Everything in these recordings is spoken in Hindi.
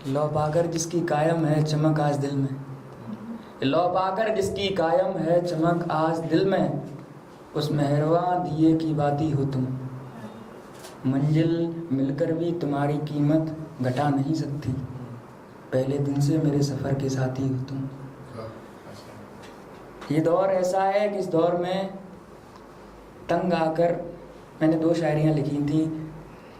लौ पाकर जिसकी कायम है चमक आज दिल में, लौ पाकर जिसकी कायम है चमक आज दिल में, उस मेहरबान दिए की बाती हो तुम। मंजिल मिलकर भी तुम्हारी कीमत घटा नहीं सकती, पहले दिन से मेरे सफ़र के साथी हो तुम। ये दौर ऐसा है कि इस दौर में तंग आकर मैंने 2 शायरियाँ लिखी थी।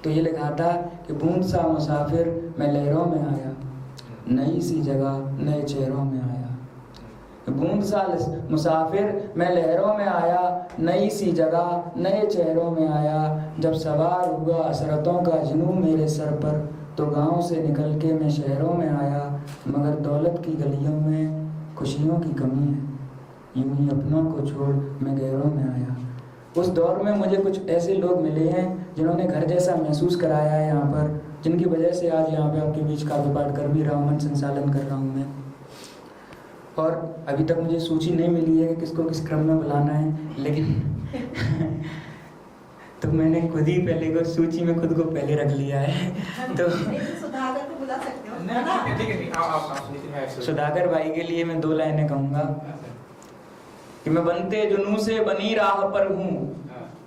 तो ये लिखा था कि बूंद सा मुसाफिर मैं लहरों में आया, नई सी जगह नए चेहरों में आया। बूंद सा मुसाफिर मैं लहरों में आया, नई सी जगह नए चेहरों में आया। जब सवार हुआ असरतों का जुनूं मेरे सर पर, तो गांव से निकल के मैं शहरों में आया। मगर दौलत की गलियों में खुशियों की कमी है, यूं ही अपनों को छोड़ मैं गैरों में आया। उस दौर में मुझे कुछ ऐसे लोग मिले हैं जिन्होंने घर जैसा महसूस कराया है यहाँ पर, जिनकी वजह से आज यहाँ पे आपके बीच काव्य पाठ कर भी रहा हूँ, मन संचालन कर रहा हूँ मैं। और अभी तक मुझे सूची नहीं मिली है कि किसको किस क्रम में बुलाना है, लेकिन तो मैंने खुद ही पहले को सूची में खुद को पहले रख लिया है। तो सुधाकर को बुला सकते हो। सुधाकर भाई के लिए मैं 2 लाइनें कहूँगा कि मैं बनते जुनून से बनी राह पर हूँ,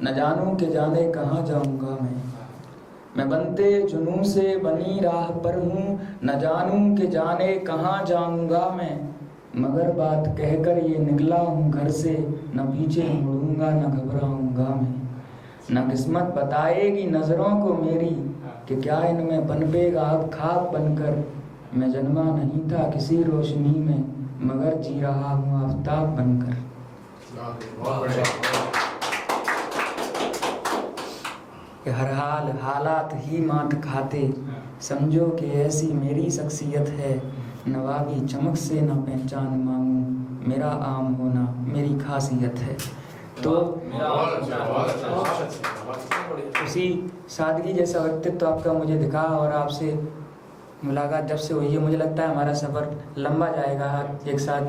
न जानूं कि जाने कहाँ जाऊँगा मैं बनते जुनून से बनी राह पर हूँ, न जानूं कि जाने कहाँ जाऊँगा मैं। मगर बात कहकर ये निकला हूँ घर से, न पीछे मुड़ूंगा न घबराऊंगा मैं। न किस्मत बताएगी नजरों को मेरी कि क्या इनमें पनपेगा अब खाक बनकर। मैं जन्मा नहीं था किसी रोशनी में, मगर जी रहा हूँ आफताब बनकर। हर हाल हालात ही मात खाते, समझो कि ऐसी मेरी शख्सियत है। नवाबी चमक से न पहचान मांगूं, मेरा आम होना मेरी खासियत है। तो उसी सादगी जैसा व्यक्तित्व आपका मुझे दिखा, और आपसे मुलाकात जब से हुई है मुझे लगता है हमारा सफ़र लंबा जाएगा एक साथ।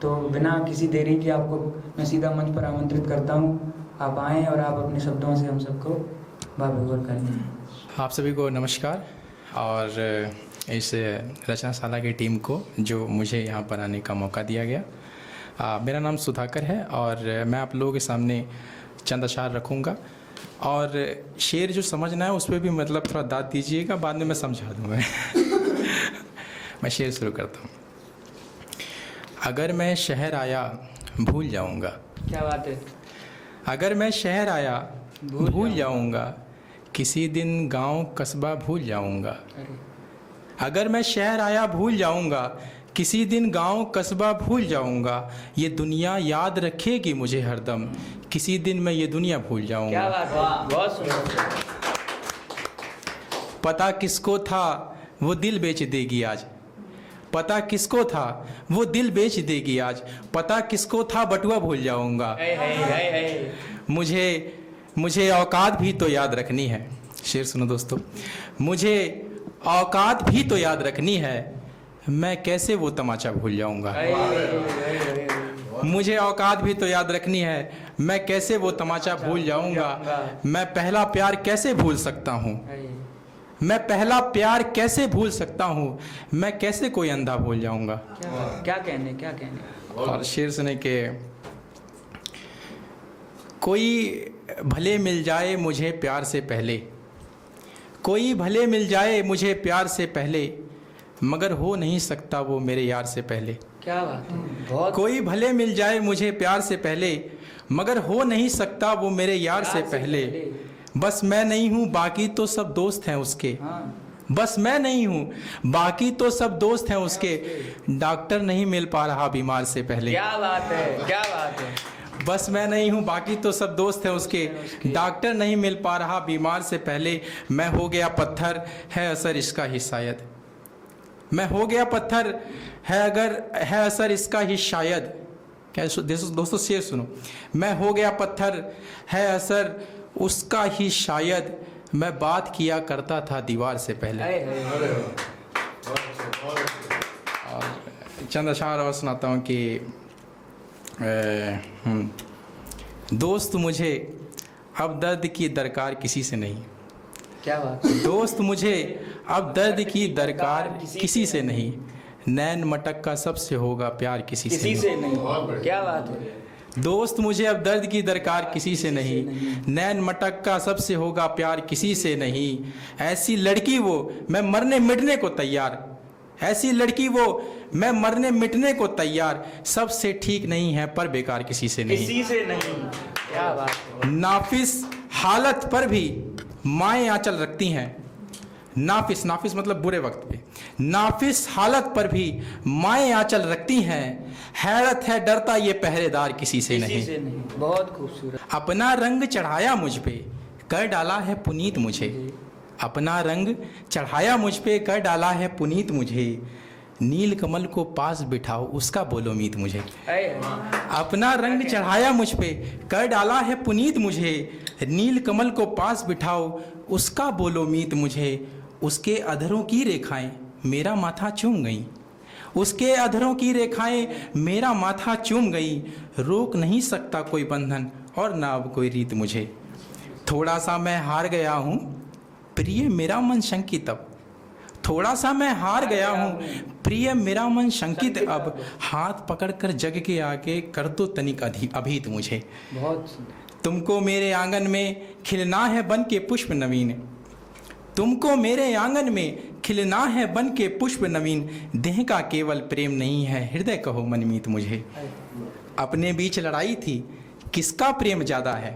तो बिना किसी देरी के आपको मैं सीधा मंच पर आमंत्रित करता हूँ, आप आएँ और आप अपने शब्दों से हम सबको बाबूगौर करें। आप सभी को नमस्कार, और इस रचनाशाला की टीम को जो मुझे यहाँ पर आने का मौका दिया गया। मेरा नाम सुधाकर है और मैं आप लोगों के सामने चंद अशार रखूँगा, और शेर जो समझना है उस पर भी मतलब थोड़ा दाद दीजिएगा, बाद में मैं समझा दूँगा। मैं शेर शुरू करता हूँ। अगर मैं शहर आया भूल जाऊँगा। क्या बात है। अगर मैं शहर आया भूल जाऊँगा, किसी दिन गांव कस्बा भूल जाऊँगा। अगर मैं शहर आया भूल जाऊँगा, किसी दिन गांव कस्बा भूल जाऊँगा। ये दुनिया याद रखेगी मुझे हरदम, किसी दिन मैं ये दुनिया भूल जाऊँगा। क्या बात है, बहुत सुंदर। पता किसको था वो दिल बेच देगी आज। पता किसको था वो दिल बेच देगी आज। पता किसको था बटुआ भूल जाऊँगा। मुझे औकात भी तो याद रखनी है। शेर सुनो दोस्तों। मुझे औकात भी तो याद रखनी है, मैं कैसे वो तमाचा भूल जाऊंगा। मुझे औकात भी तो याद रखनी है, मैं कैसे वो तमाचा भूल जाऊंगा। मैं पहला प्यार कैसे भूल सकता हूँ, मैं पहला प्यार कैसे भूल सकता हूँ। मैं कैसे कोई अंधा भूल जाऊंगा। क्या कहने। और शेर सुने के कोई भले मिल जाए मुझे प्यार से पहले, कोई भले मिल जाए मुझे प्यार से पहले, मगर हो नहीं सकता वो मेरे यार से पहले। क्या बात है, बहुत। कोई भले मिल जाए मुझे प्यार से पहले, मगर हो नहीं सकता वो मेरे यार से पहले। बस मैं नहीं हूँ बाकी तो सब दोस्त हैं उसके। बस मैं नहीं हूँ बाकी तो सब दोस्त हैं उसके। डॉक्टर नहीं मिल पा रहा बीमार से पहले। क्या बात है, क्या बात है। बस मैं नहीं हूँ बाकी तो सब दोस्त हैं उसके। डॉक्टर नहीं मिल पा रहा बीमार से पहले। मैं हो गया पत्थर है असर इसका ही शायद। मैं हो गया पत्थर है अगर है असर इसका ही शायद। क्या दोस्तों शेर सुनो। मैं हो गया पत्थर है असर उसका ही शायद। मैं बात किया करता था दीवार से पहले। और चंद अशार और सुनाता हूँ कि दोस्त मुझे अब दर्द की दरकार किसी से नहीं। क्या बात। दोस्त मुझे अब दर्द की दरकार किसी से नहीं, नैन मटक का सबसे होगा प्यार किसी से नहीं। क्या बात है दोस्त, मुझे अब दर्द की दरकार किसी से नहीं, नैन मटक का सबसे होगा प्यार किसी से नहीं। ऐसी लड़की वो मैं मरने मिटने को तैयार, ऐसी लड़की वो मैं मरने मिटने को तैयार, सबसे ठीक नहीं है पर बेकार किसी से नहीं। किसी से नहीं। क्या बात है। नाफिस हालत पर भी माएँ आंचल रखती हैं, नाफिस नाफिस मतलब बुरे वक्त पे, नाफिस हालत पर भी माएँ आंचल रखती हैं। हैरत है डरता ये पहरेदार किसी से नहीं। बहुत खूबसूरत। अपना रंग चढ़ाया मुझ पे कर डाला है पुनीत मुझे, अपना रंग चढ़ाया मुझ पे कर डाला है पुनीत मुझे। नील कमल को पास बिठाओ उसका बोलो मीत मुझे। अपना रंग चढ़ाया मुझ पे कर डाला है पुनीत मुझे, नील कमल को पास बिठाओ उसका बोलो मीत मुझे। उसके अधरों की रेखाएं मेरा माथा चूम गई, उसके अधरों की रेखाएं मेरा माथा चूम गई। रोक नहीं सकता कोई बंधन और ना अब कोई रीत मुझे। थोड़ा सा मैं हार गया हूँ प्रिय मेरा मन शंकित अब, थोड़ा सा मैं हार गया हूँ प्रिय मेरा मन शंकित अब। हाथ पकड़कर जग के आगे कर दो तनिक अभीत मुझे। बहुत तुमको मेरे आंगन में खिलना है बन के पुष्प नवीन, तुमको मेरे आंगन में खिलना है बन के पुष्प नवीन। देह का केवल प्रेम नहीं है हृदय कहो मनमीत मुझे। अपने बीच लड़ाई थी किसका प्रेम ज्यादा है,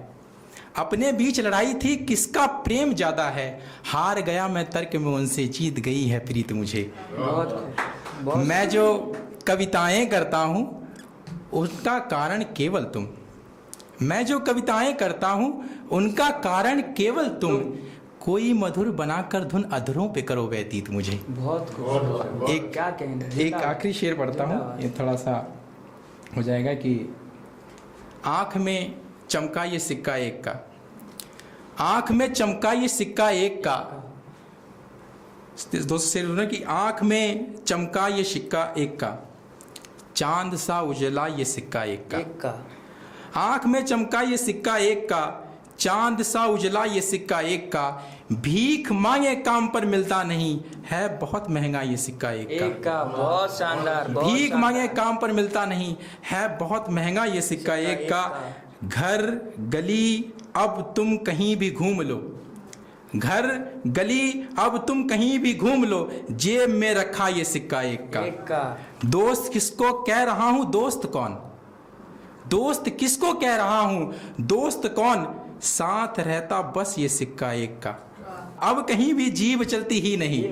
अपने बीच लड़ाई थी किसका प्रेम ज्यादा है। हार गया मैं तर्क में उनसे जीत गई है प्रीत मुझे। बहुत मैं जो कविताएं करता हूँ उसका कारण केवल तुम, मैं जो कविताएं करता हूँ उनका कारण केवल तुम। कोई मधुर बनाकर धुन अधरों पे करो व्यतीत मुझे। बहुत एक क्या कहना। एक आखिरी शेर पढ़ता हूँ, ये थोड़ा सा हो जाएगा कि आंख में चमका ये सिक्का एक का, आंख में चमका ये सिक्का एक का। दोस्तों शेर कि आंख में चमका ये सिक्का एक का, चांद सा उजला ये सिक्का एक का। आंख में चमका ये सिक्का एक का, चांद सा उजला ये सिक्का एक का। भीख मांगे काम पर मिलता नहीं है बहुत महंगा ये सिक्का एक का। बहुत शानदार। भीख मांगे काम पर मिलता नहीं है बहुत महंगा ये सिक्का एक का। घर गली अब तुम कहीं भी घूम लो, घर गली अब तुम कहीं भी घूम लो, जेब में रखा ये सिक्का एक का। दोस्त किसको कह रहा हूं दोस्त कौन, दोस्त किसको कह रहा हूं दोस्त कौन, साथ रहता बस ये सिक्का एक का। अब कहीं भी जीभ चलती ही नहीं,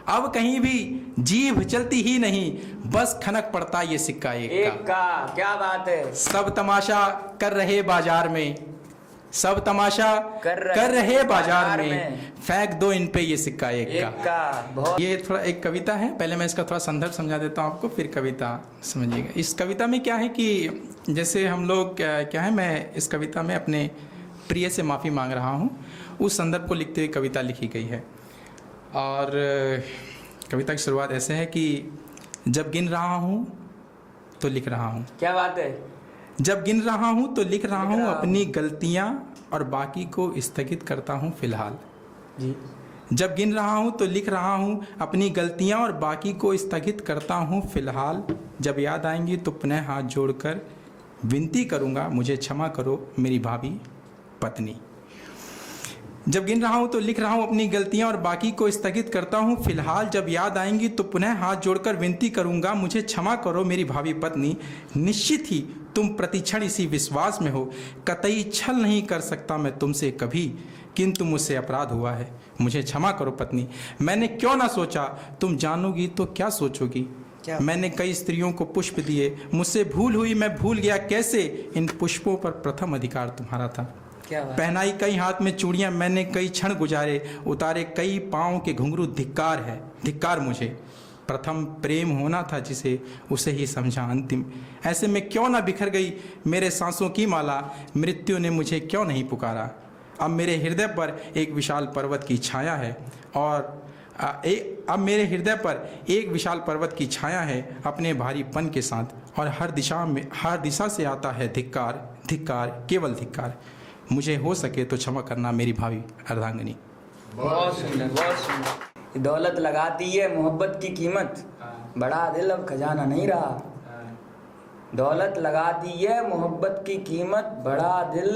अब कहीं भी जीभ चलती ही नहीं, बस खनक पड़ता ये सिक्का एक का। क्या बात है। सब तमाशा कर रहे बाजार में, सब तमाशा कर रहे बाजार में, फेंक दो इन पे ये सिक्का एक का। ये थोड़ा एक कविता है, पहले मैं इसका थोड़ा संदर्भ समझा देता हूँ आपको, फिर कविता समझिएगा। इस कविता में क्या है कि जैसे हम लोग क्या है, मैं इस कविता में अपने प्रिय से माफ़ी मांग रहा हूँ, उस संदर्भ को लिखते हुए कविता लिखी गई है। और कविता की शुरुआत ऐसे है कि जब गिन रहा हूँ तो लिख रहा हूँ। क्या बात है। जब गिन रहा हूँ तो लिख रहा हूँ अपनी गलतियाँ और बाकी को स्थगित करता हूँ फिलहाल जी। जब गिन रहा हूँ तो लिख रहा हूँ अपनी गलतियाँ और बाकी को स्थगित करता हूँ फिलहाल। जब याद आएंगी तो पुनः हाथ जोड़कर विनती करूँगा मुझे क्षमा करो मेरी भाभी पत्नी। जब गिन रहा हूँ तो लिख रहा हूँ अपनी गलतियाँ और बाकी को स्थगित करता हूँ फिलहाल। जब याद आएंगी तो पुनः हाथ जोड़कर विनती करूँगा मुझे क्षमा करो मेरी भावी पत्नी। निश्चित ही तुम प्रतिक्षण इसी विश्वास में हो, कतई छल नहीं कर सकता मैं तुमसे कभी, किंतु मुझसे अपराध हुआ है मुझे क्षमा करो पत्नी। मैंने क्यों ना सोचा तुम जानोगी तो क्या सोचोगी, मैंने कई स्त्रियों को पुष्प दिए, मुझसे भूल हुई मैं भूल गया कैसे, इन पुष्पों पर प्रथम अधिकार तुम्हारा था। पहनाई कई हाथ में चूड़ियां मैंने कई क्षण गुजारे, उतारे कई पाँव के घुंघरू, धिक्कार है धिक्कार मुझे। प्रथम प्रेम होना था जिसे उसे ही समझा अंतिम, ऐसे में क्यों ना बिखर गई मेरे सांसों की माला, मृत्यु ने मुझे क्यों नहीं पुकारा। अब मेरे हृदय पर एक विशाल पर्वत की छाया है और अब मेरे हृदय पर एक विशाल पर्वत की छाया है अपने भारीपन के साथ, और हर दिशा से आता है धिक्कार धिक्कार केवल धिक्कार। मुझे हो सके तो क्षमा करना मेरी भावी अर्धांगिनी। बहुत सुंदर बहुत सुंदर। दौलत लगाती है मोहब्बत की कीमत, बड़ा दिल अब खजाना नहीं रहा। दौलत लगाती है मोहब्बत की कीमत, बड़ा दिल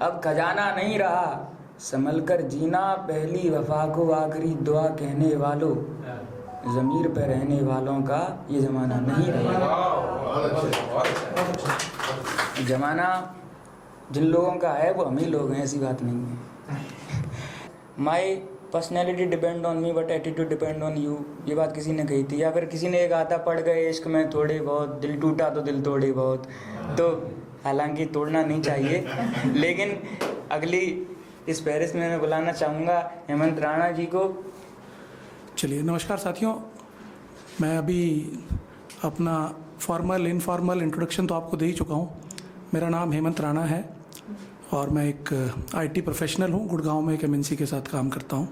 अब खजाना नहीं रहा। संभल कर जीना पहली वफा को आखिरी दुआ कहने वालों, ज़मीर पे रहने वालों का ये ज़माना नहीं रहा। ज़माना जिन लोगों का है वो हम ही लोग हैं, ऐसी बात नहीं है। My personality depend on me but attitude depend on you, ये बात किसी ने कही थी। या फिर किसी ने एक आता, पड़ गए इश्क में थोड़े बहुत, दिल टूटा तो दिल तोड़े बहुत। तो हालांकि तोड़ना नहीं चाहिए, लेकिन अगली इस पेरिस में मैं बुलाना चाहूँगा हेमंत राणा जी को। चलिए, नमस्कार साथियों। मैं अभी अपना फॉर्मल इनफॉर्मल इंट्रोडक्शन तो आपको दे ही चुका हूँ। मेरा नाम हेमंत राणा है और मैं एक आईटी प्रोफेशनल हूँ। गुड़गांव में एक एमएनसी के साथ काम करता हूँ।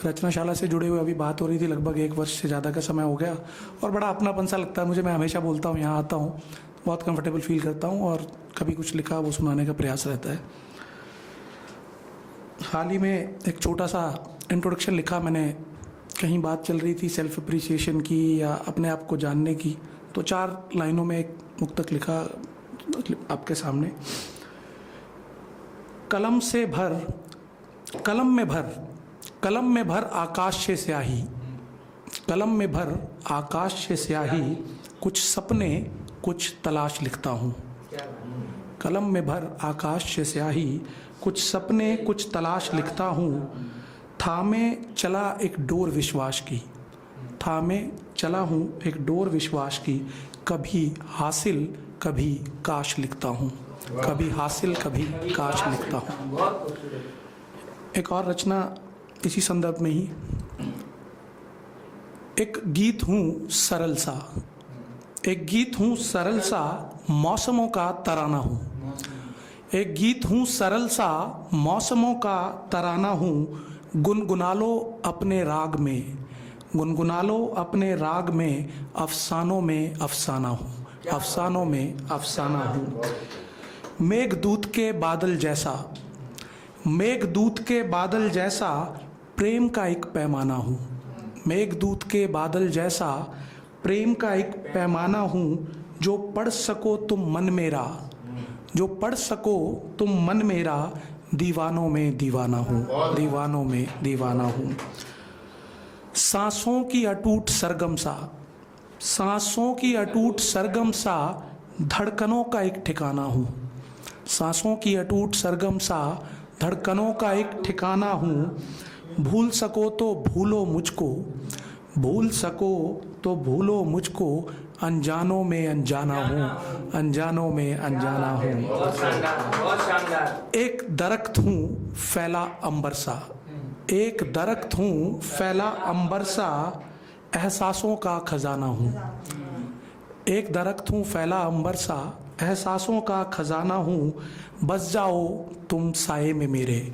रचनाशाला से जुड़े हुए अभी बात हो रही थी, लगभग 1 वर्ष से ज़्यादा का समय हो गया और बड़ा अपनापन सा लगता है मुझे। मैं हमेशा बोलता हूँ, यहाँ आता हूँ बहुत कंफर्टेबल फील करता हूँ और कभी कुछ लिखा वो सुनाने का प्रयास रहता है। हाल ही में एक छोटा सा इंट्रोडक्शन लिखा मैंने, कहीं बात चल रही थी सेल्फ अप्रिसिएशन की या अपने आप को जानने की, तो 4 लाइनों में एक मुक्तक लिखा आपके सामने। कलम में भर आकाश से स्याही, कलम में भर आकाश से स्याही, कुछ सपने कुछ तलाश लिखता हूँ। कलम में भर आकाश से स्याही, कुछ सपने कुछ तलाश लिखता हूँ। थामे चला एक डोर विश्वास की, थामे चला हूँ एक डोर विश्वास की, कभी हासिल कभी काश लिखता हूँ, कभी हासिल कभी काश लिखता हूँ। एक और रचना इसी संदर्भ में ही। एक गीत हूँ सरल सा, एक गीत हूँ सरल सा, मौसमों का तराना हूँ। एक गीत हूँ सरल सा, मौसमों का तराना हूँ। गुनगुना लो अपने राग में, गुनगुना लो अपने राग में, अफसानों में अफसाना हूँ, अफसानों में अफसाना हूँ। मेघदूत के बादल जैसा, मेघदूत के बादल जैसा, प्रेम का एक पैमाना हूँ। मेघदूत के बादल जैसा, प्रेम का एक पैमाना हूँ। जो पढ़ सको तुम मन मेरा, जो पढ़ सको तुम मन मेरा, दीवानों में दीवाना हूँ, दीवानों में दीवाना हूँ। सांसों की अटूट सरगम सा, सांसों की अटूट सरगम सा, धड़कनों का एक ठिकाना हूँ। सांसों की अटूट सरगम सा, धड़कनों का एक ठिकाना हूँ। भूल सको तो भूलो मुझको, भूल सको तो भूलो मुझको, अनजानों में अनजाना हूँ, अनजानों में अनजाना हूँ। बहुत शानदार। एक दरख्त हूँ फैला अंबर सा, एक दरख्त हूँ फैला अंबर सा, एहसासों का खजाना हूँ। एक दरख्त हूँ फैला अंबर सा, एहसासों का खजाना हूँ। बस जाओ तुम साए में मेरे,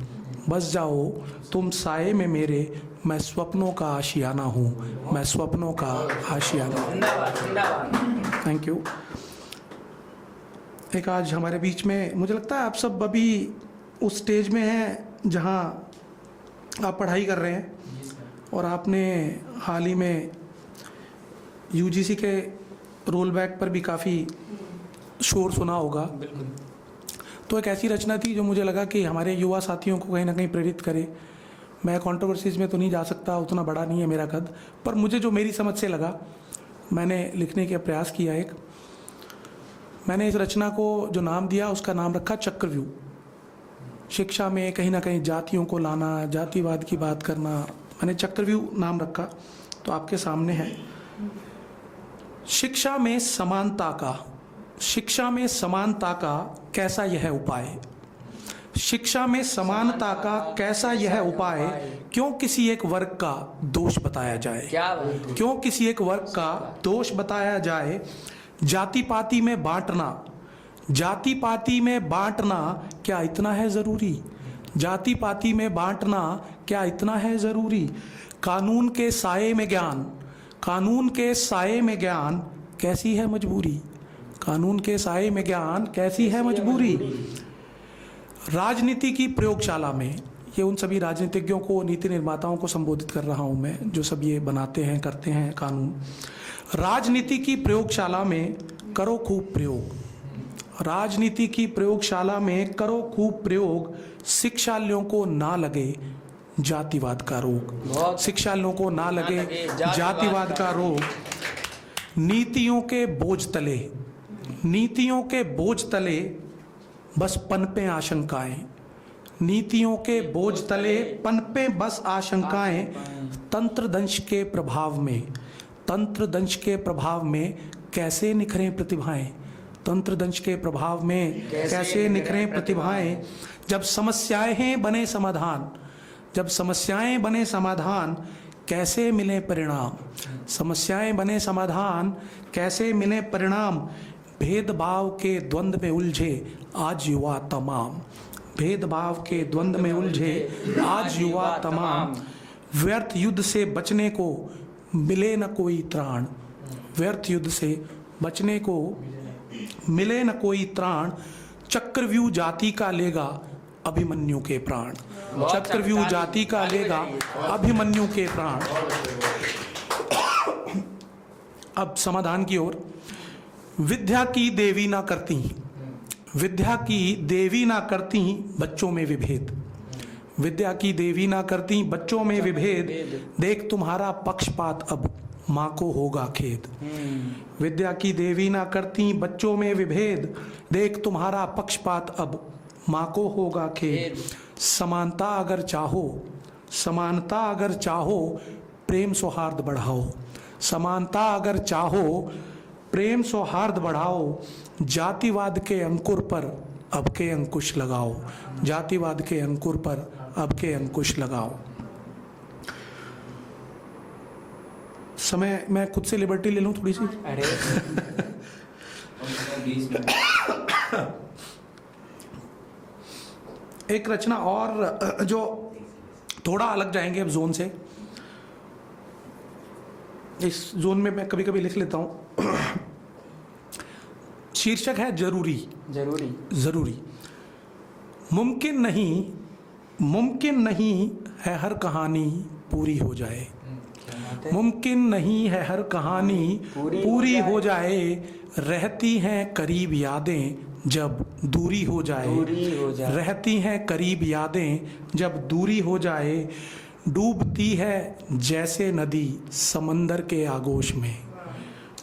बस जाओ तुम साए में मेरे, मैं स्वप्नों का आशियाना हूँ, मैं स्वप्नों का आशियाना हूँ। Thank you. एक आज हमारे बीच में, मुझे लगता है आप सब अभी उस स्टेज में हैं जहाँ आप पढ़ाई कर रहे हैं और आपने हाल ही में यूजीसी के रोल बैक पर भी काफ़ी शोर सुना होगा। तो एक ऐसी रचना थी जो मुझे लगा कि हमारे युवा साथियों को कहीं ना कहीं प्रेरित करे। मैं कंट्रोवर्सीज में तो नहीं जा सकता, उतना बड़ा नहीं है मेरा कद, पर मुझे जो मेरी समझ से लगा मैंने लिखने का प्रयास किया। एक मैंने इस रचना को जो नाम दिया उसका नाम रखा चक्रव्यूह। शिक्षा में कहीं ना कहीं जातियों को लाना, जातिवाद की बात करना, मैंने चक्रव्यूह नाम रखा। तो आपके सामने है। शिक्षा में समानता का, शिक्षा में समानता का कैसा यह उपाय, शिक्षा में समानता का कैसा यह उपाय, क्यों किसी एक वर्ग का दोष बताया जाए, क्यों किसी एक वर्ग का दोष बताया जाए। जाति पाति में बांटना, जाति पाति में बांटना क्या इतना है ज़रूरी, जाति पाति में बांटना क्या इतना है ज़रूरी। कानून के साये में ज्ञान, कानून के साये में ज्ञान कैसी है मजबूरी, कानून के साये में ज्ञान कैसी है मजबूरी। राजनीति की प्रयोगशाला में, ये उन सभी राजनीतिज्ञों को, नीति निर्माताओं को संबोधित कर रहा हूं मैं, जो सब ये बनाते हैं, करते हैं कानून। राजनीति की प्रयोगशाला में करो खूब प्रयोग, राजनीति की प्रयोगशाला में करो खूब प्रयोग, शिक्षालयों को ना लगे जातिवाद का रोग, शिक्षालयों को ना लगे जातिवाद का रोग। नीतियों के बोझ तले, नीतियों के बोझ तले बस पनपे आशंकाएं, नीतियों के बोझ तले पनपे बस आशंकाएं। तंत्र दंश के प्रभाव में, तंत्र दंश के प्रभाव में कैसे निखरें प्रतिभाएं, तंत्र दंश के प्रभाव में कैसे निखरें प्रतिभाएं। जब समस्याएं बने समाधान, जब समस्याएं बने समाधान, कैसे मिले परिणाम, समस्याएं बने समाधान, कैसे मिले परिणाम। भेदभाव के द्वंद्व में उलझे आज युवा तमाम, भेदभाव के द्वंद्व में उलझे आज युवा तमाम। व्यर्थ युद्ध से बचने को मिले न कोई त्राण, व्यर्थ युद्ध से बचने को मिले न कोई त्राण। चक्रव्यूह जाति का लेगा अभिमन्यु के प्राण, चक्रव्यूह जाति का लेगा अभिमन्यु के प्राण। अब समाधान की ओर। विद्या की देवी ना करती, विद्या की देवी ना करती बच्चों में विभेद, विद्या की देवी ना करती बच्चों में विभेद। देख तुम्हारा पक्षपात अब माँ को होगा खेद, विद्या की देवी ना करती बच्चों में विभेद। देख तुम्हारा पक्षपात अब माँ को होगा खेद। समानता अगर चाहो, समानता अगर चाहो प्रेम सौहार्द बढ़ाओ, समानता अगर चाहो प्रेम सौहार्द बढ़ाओ। जातिवाद के अंकुर पर अब के अंकुश लगाओ, जातिवाद के अंकुर पर अब के अंकुश लगाओ। समय मैं खुद से लिबर्टी ले लूं थोड़ी सी। अरे एक रचना और जो थोड़ा अलग जाएंगे अब जोन से, इस जोन में मैं कभी कभी लिख लेता हूं। शीर्षक है जरूरी, जरूरी, जरूरी। मुमकिन नहीं, मुमकिन नहीं है हर कहानी पूरी हो जाए, मुमकिन नहीं है हर कहानी पूरी हो जाए। रहती हैं करीब यादें जब दूरी हो जाए, रहती हैं करीब यादें जब दूरी हो जाए। डूबती है जैसे नदी समंदर के आगोश में,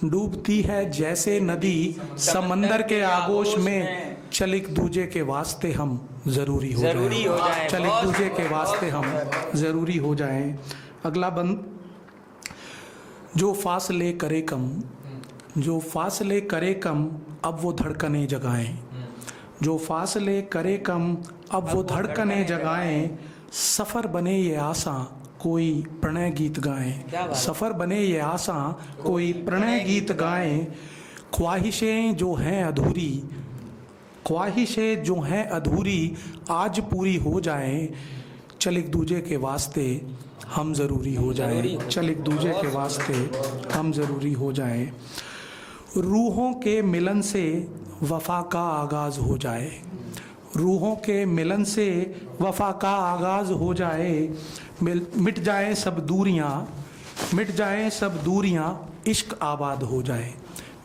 डूबती है जैसे नदी समंदर के आगोश में। चल एक दूजे के वास्ते हम जरूरी हो जाए, चल एक दूजे के वास्ते हम जरूरी हो जाएं। अगला बंद। जो फासले करे कम, जो फासले करे कम अब वो धड़कने जगाएं, जो फासले करे कम अब वो धड़कने जगाएं। सफर बने ये आसा कोई प्रणय गीत गाएं, सफर बने ये आसा कोई प्रणय गीत गाएं। ख्वाहिशें जो हैं अधूरी, ख्वाहिशें जो हैं अधूरी आज पूरी हो जाएं। चल एक दूजे के वास्ते हम जरूरी हो जाएं, चल एक दूजे के वास्ते हम जरूरी हो जाएं। रूहों के मिलन से वफा का आगाज हो जाए, रूहों के मिलन से वफा का आगाज हो जाए। मिट जाए सब दूरियां, मिट जाए सब दूरियां इश्क आबाद हो जाए,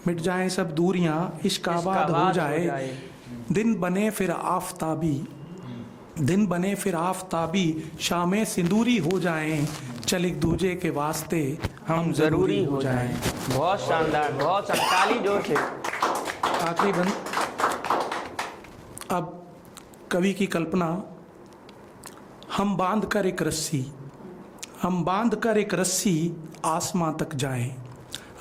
मिट जाए सब दूरियां इश्क आबाद हो जाए। दिन बने फिर आफताबी, दिन बने फिर आफताबी शामें सिंदूरी हो जाएं। चल एक दूजे के वास्ते हम जरूरी हो जाएं। बहुत शानदार, बहुत संताली जोर से। आखिरी बंद। अब कवि की कल्पना। हम बांध कर एक रस्सी, हम बांध कर एक रस्सी आसमां तक जाएं,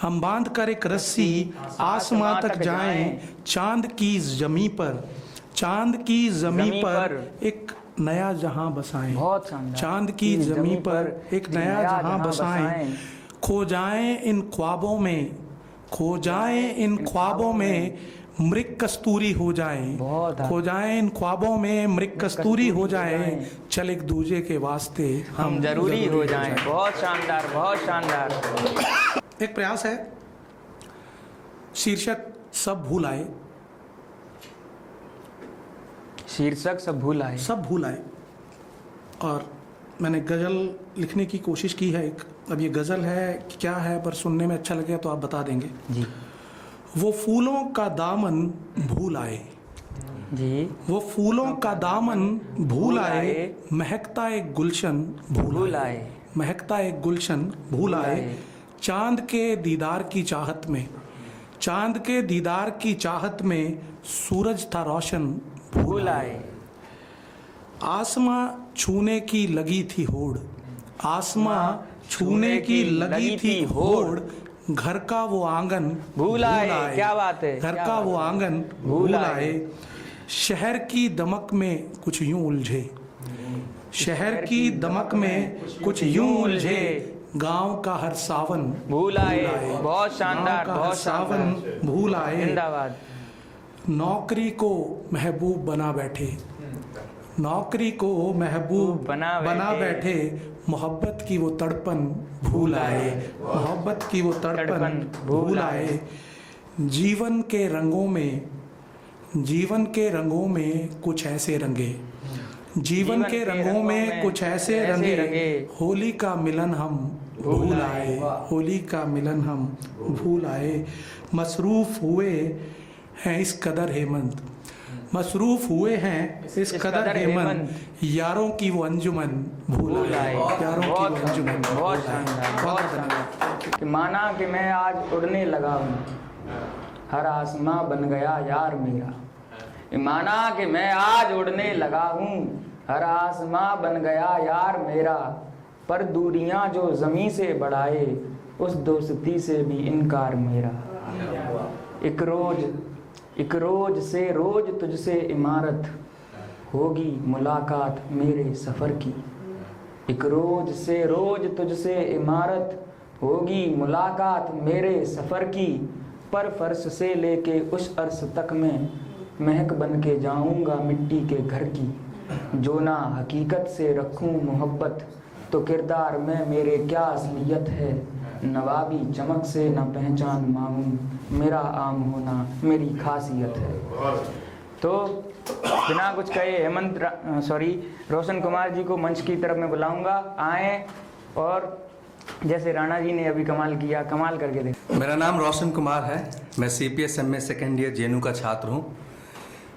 हम बांध कर एक रस्सी आसमां तक जाएं। चांद की जमी पर, चांद की जमी पर एक नया जहां बसाएं, बहुत शानदार। चांद की जमी पर एक नया जहां बसाएं। खो जाएं इन ख्वाबों में, खो जाएं इन ख्वाबों में मृग कस्तूरी हो जाएं, खो जाएं इन ख्वाबों में मृग कस्तूरी हो जाएं। चल एक दूजे के वास्ते हम जरूरी हो जाएं। बहुत शानदार, बहुत शानदार। एक प्रयास है। शीर्षक सब भूल आए, शीर्षक सब भूल आए, सब भूल आए। और मैंने गज़ल लिखने की कोशिश की है एक। अब ये गज़ल है कि क्या है, पर सुनने में अच्छा लगेगा तो आप बता देंगे। जी वो फूलों का दामन भूल आए, जी। वो फूलों का दामन भूल आए, महकता एक गुलशन भूल आए, महकता एक गुलशन भूल आए। चांद के दीदार की चाहत में, चांद के दीदार की चाहत में सूरज था रोशन भूल आए। आसमां छूने की लगी थी होड़, आसमां छूने की लगी थी होड़, घर का वो आंगन भूल आए। क्या बात है, घर क्या का बात वो है। आंगन भूल आए। शहर की दमक में कुछ यूं उलझे, शहर की दमक में कुछ यूं उलझे, गांव का हर सावन भूल आए। बहुत शानदार, गांव का हर बहुत सावन भूल आए। जिंदाबाद। नौकरी को महबूब बना बैठे, नौकरी को महबूब बना बैठे, मोहब्बत की वो तड़पन भूल आए, मोहब्बत की वो तड़पन भूल आए। जीवन के रंगों में, जीवन के रंगों में कुछ ऐसे रंगे, जीवन के रंगों में कुछ ऐसे रंगे, होली का मिलन हम भूल आए, होली का मिलन हम भूल आए। मसरूफ हुए हैं इस कदर हेमंत, मसरूफ हुए हैं इस कदर हेमंत, यारों की वो अंजुमन भूल आए, यारों की वो अंजुमन बहुत भूल आए। शानदार, बहुत शानदार। कि माना कि मैं आज उड़ने लगा हूँ, हर आसमां बन गया यार मेरा। माना कि मैं आज उड़ने लगा हूँ, हर आसमां बन गया यार मेरा, पर दूरियां जो ज़मीं से बढ़ाए, उस दोस्ती से भी इनकार मेरा। एक रोज से रोज तुझसे इमारत होगी मुलाकात मेरे सफ़र की, एक रोज से रोज तुझसे इमारत होगी मुलाकात मेरे सफ़र की, पर फर्श से लेके उस अर्श तक में महक बन के जाऊंगा मिट्टी के घर की। जो ना हकीकत से रखूं मोहब्बत, तो किरदार में मेरे क्या असलियत है, नवाबी चमक से न पहचान मांगूं, मेरा आम होना मेरी खासियत है। तो बिना कुछ कहे रोशन कुमार जी को मंच की तरफ मैं बुलाऊंगा, आए और जैसे राणा जी ने अभी कमाल किया, कमाल करके देख। मेरा नाम रोशन कुमार है, मैं CPS MA second year JNU का छात्र हूँ।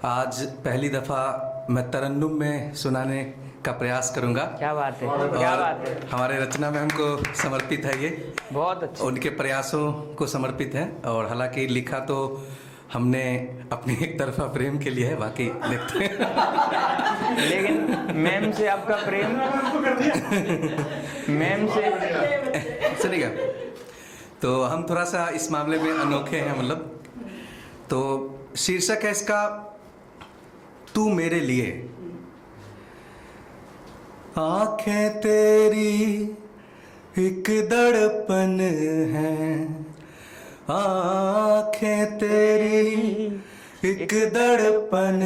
आज पहली दफ़ा मैं तरन्नुम में सुनाने का प्रयास करूँगा। क्या बात है, क्या बात है। हमारे रचना मैम को समर्पित है ये, बहुत अच्छा। उनके प्रयासों को समर्पित है। और हालांकि लिखा तो हमने अपने एक तरफा प्रेम के लिए है, बाकी देखते हैं। लेकिन मैम से आपका प्रेम, मैम से सुनिएगा, तो हम थोड़ा सा इस मामले में अनोखे हैं, मतलब। तो शीर्षक है इसका तू मेरे लिए। आंखें तेरी एक दड़पन है, आंखें तेरी एक दड़पन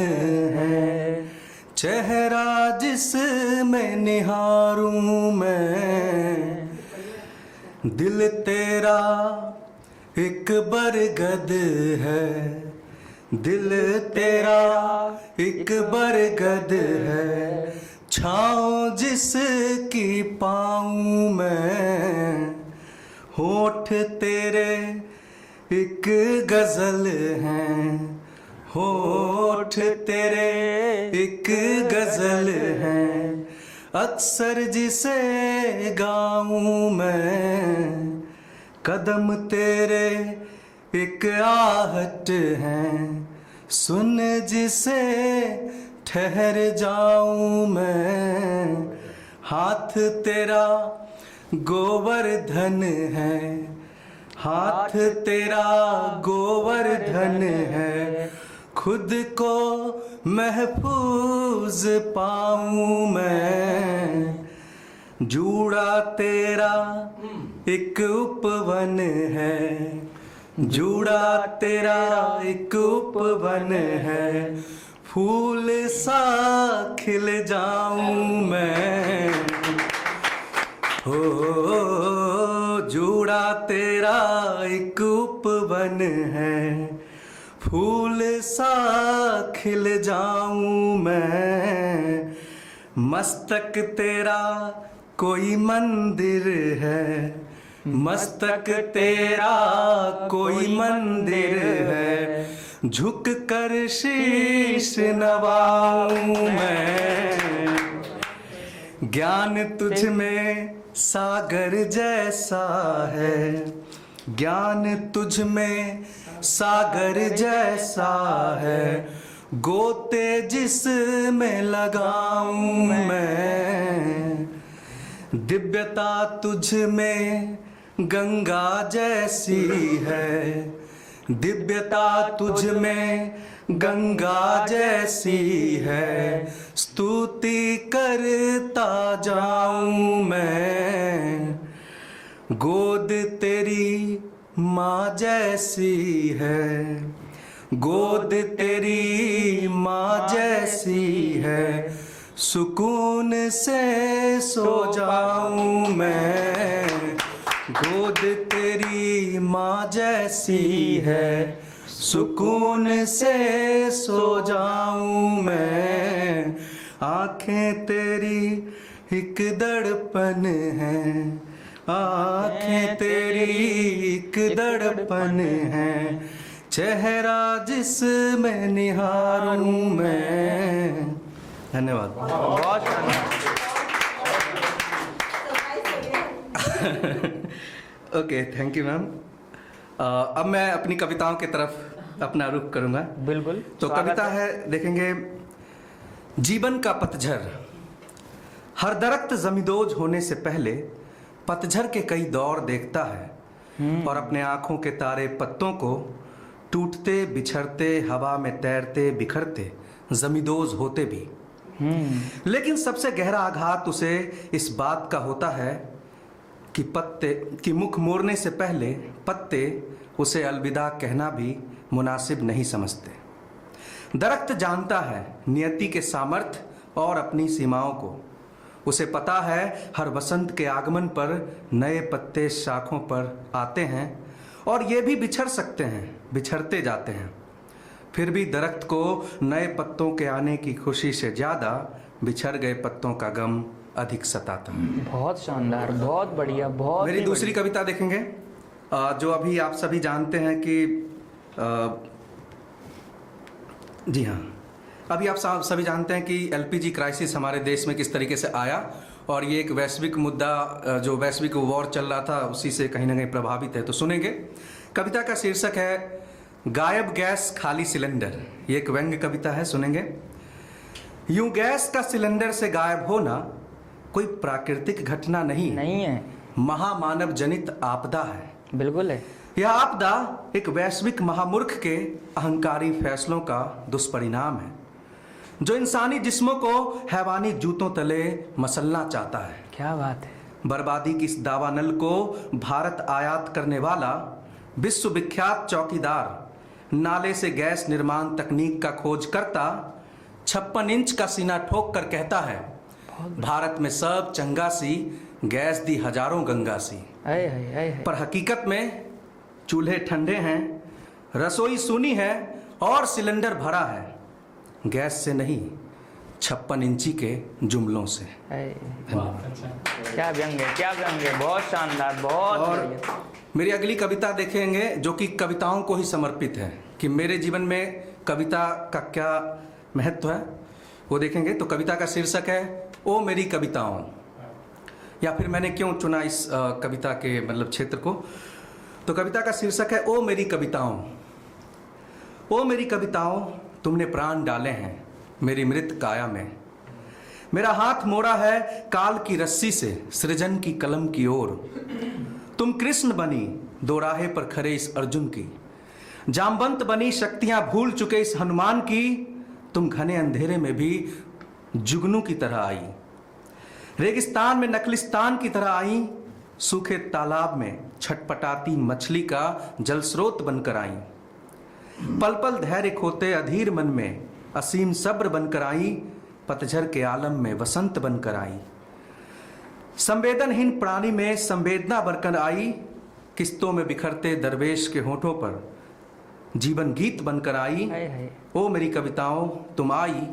है, चेहरा जिसमें निहारूं मैं, दिल तेरा एक बरगद है, दिल तेरा एक बरगद है, छाँव जिसकी पाऊं मैं, होठ तेरे एक गजल हैं, होठ तेरे एक गजल हैं, अक्सर जिसे गाऊं मैं, कदम तेरे एक आहट हैं, सुन जिसे ठहर जाऊं मैं, हाथ तेरा गोवर्धन है, हाथ तेरा गोवर्धन है, खुद को महफूज पाऊं मैं, जूड़ा तेरा एक उपवन है, जूड़ा तेरा एक उपवन है, फूल सा खिल जाऊं मैं, हो जूड़ा तेरा एक उपवन है, फूल सा खिल जाऊं मैं, मस्तक तेरा कोई मंदिर है, मस्तक तेरा कोई मंदिर है, झुक कर शीश नवाऊं मैं। ज्ञान तुझ में सागर जैसा है, ज्ञान तुझ में सागर जैसा है, गोते जिसमें लगाऊं मैं। दिव्यता तुझ में गंगा जैसी है, दिव्यता तुझ में गंगा जैसी है, स्तुति करता जाऊं मैं। गोद तेरी माँ जैसी है, गोद तेरी माँ जैसी है, सुकून से सो जाऊं मैं। गोद तेरी माँ जैसी है, सुकून से सो जाऊं मैं। आंखें तेरी एक दड़पन है, आंखें तेरी एक दड़पन है, चेहरा जिसमें निहारूं मैं। धन्यवाद। बहुत ओके, थैंक यू मैम। अब मैं अपनी कविताओं की तरफ अपना रुख करूंगा। बिल्कुल। तो कविता है, देखेंगे, जीवन का पतझड़। हर दरख्त जमींदोज होने से पहले पतझड़ के कई दौर देखता है, और अपने आंखों के तारे पत्तों को टूटते बिछड़ते, हवा में तैरते बिखरते, जमींदोज होते भी। लेकिन सबसे गहरा आघात उसे इस बात का होता है कि पत्ते की मुख मोड़ने से पहले पत्ते उसे अलविदा कहना भी मुनासिब नहीं समझते। दरख्त जानता है नियति के सामर्थ्य और अपनी सीमाओं को। उसे पता है हर वसंत के आगमन पर नए पत्ते शाखों पर आते हैं, और ये भी बिछड़ सकते हैं, बिछड़ते जाते हैं। फिर भी दरख्त को नए पत्तों के आने की खुशी से ज्यादा बिछड़ गए पत्तों का गम अधिक सताता है। बहुत शानदार, बहुत बढ़िया, बहुत। मेरी दूसरी कविता देखेंगे, जो अभी आप सभी जानते हैं कि जी हाँ, अभी आप सभी जानते हैं कि एलपीजी क्राइसिस हमारे देश में किस तरीके से आया, और ये एक वैश्विक मुद्दा, जो वैश्विक वॉर चल रहा था उसी से कहीं ना कहीं प्रभावित है। तो सुनेंगे। कविता का शीर्षक है गायब गैस खाली सिलेंडर। ये एक व्यंग्य कविता है, सुनेंगे। यूं गैस का सिलेंडर से गायब होना कोई प्राकृतिक घटना नहीं है, महामानव जनित आपदा है। बिल्कुल है। यह आपदा एक वैश्विक महामूर्ख के अहंकारी फैसलों का दुष्परिणाम है, जो इंसानी जिस्मों को हैवानी जूतों तले मसलना चाहता है। क्या बात है। बर्बादी की इस दावानल को भारत आयात करने वाला विश्व विख्यात चौकीदार, नाले से गैस निर्माण तकनीक का खोज करता, 56 इंच का सीना ठोक कर कहता है, भारत में सब चंगासी, गैस दी हजारों गंगासी। पर हकीकत में चूल्हे ठंडे हैं, रसोई सूनी है और सिलेंडर भरा है गैस से नहीं, 56 इंची के जुमलों से। क्या व्यंग है, क्या व्यंग है, बहुत शानदार, बहुत। और मेरी अगली कविता देखेंगे, जो कि कविताओं को ही समर्पित है, कि मेरे जीवन में कविता का क्या महत्व है वो देखेंगे। तो कविता का शीर्षक है ओ मेरी कविताओं, या फिर मैंने क्यों चुना इस कविता के मतलब क्षेत्र को। तो कविता का शीर्षक है ओ मेरी कविताओं। ओ मेरी कविताओं, तुमने प्राण डाले हैं मेरी मृत काया में। मेरा हाथ मोड़ा है काल की रस्सी से सृजन की कलम की ओर। तुम कृष्ण बनी दो राहे पर खड़े इस अर्जुन की, जामवंत बनी शक्तियां भूल चुके इस हनुमान की। तुम घने अंधेरे में भी जुगनू की तरह आई, रेगिस्तान में नखलिस्तान की तरह आई, सूखे तालाब में छटपटाती मछली का जल स्रोत बनकर आई। पल पल धैर्य खोते अधीर मन में असीम सब्र बनकर आई, पतझड़ के आलम में वसंत बनकर आई। संवेदनहीन प्राणी में संवेदना बनकर आई, किस्तों में बिखरते दरवेश के होठों पर जीवन गीत बनकर आई। ओ मेरी कविताओं, तुम आई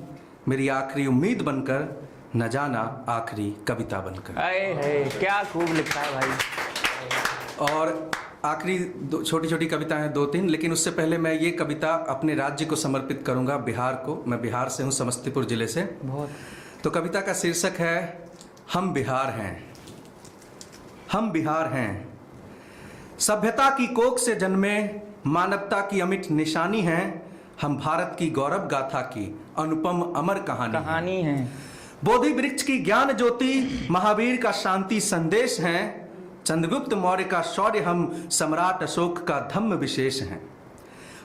मेरी आखिरी उम्मीद बनकर, न जाना आखिरी कविता बनकर। अरे है क्या खूब लिखा है भाई। और आखिरी छोटी छोटी कविताएं हैं 2-3, लेकिन उससे पहले मैं ये कविता अपने राज्य को समर्पित करूंगा, बिहार को। मैं बिहार से हूँ, समस्तीपुर जिले से। बहुत। तो कविता का शीर्षक है हम बिहार हैं। हम बिहार हैं, सभ्यता की कोख से जन्मे, मानवता की अमिट निशानी हैं। हम भारत की गौरव गाथा की अनुपम अमर कहानी है। बोधि वृक्ष की ज्ञान ज्योति, महावीर का शांति संदेश हैं। चंद्रगुप्त मौर्य का शौर्य, हम सम्राट अशोक का धम्म विशेष हैं।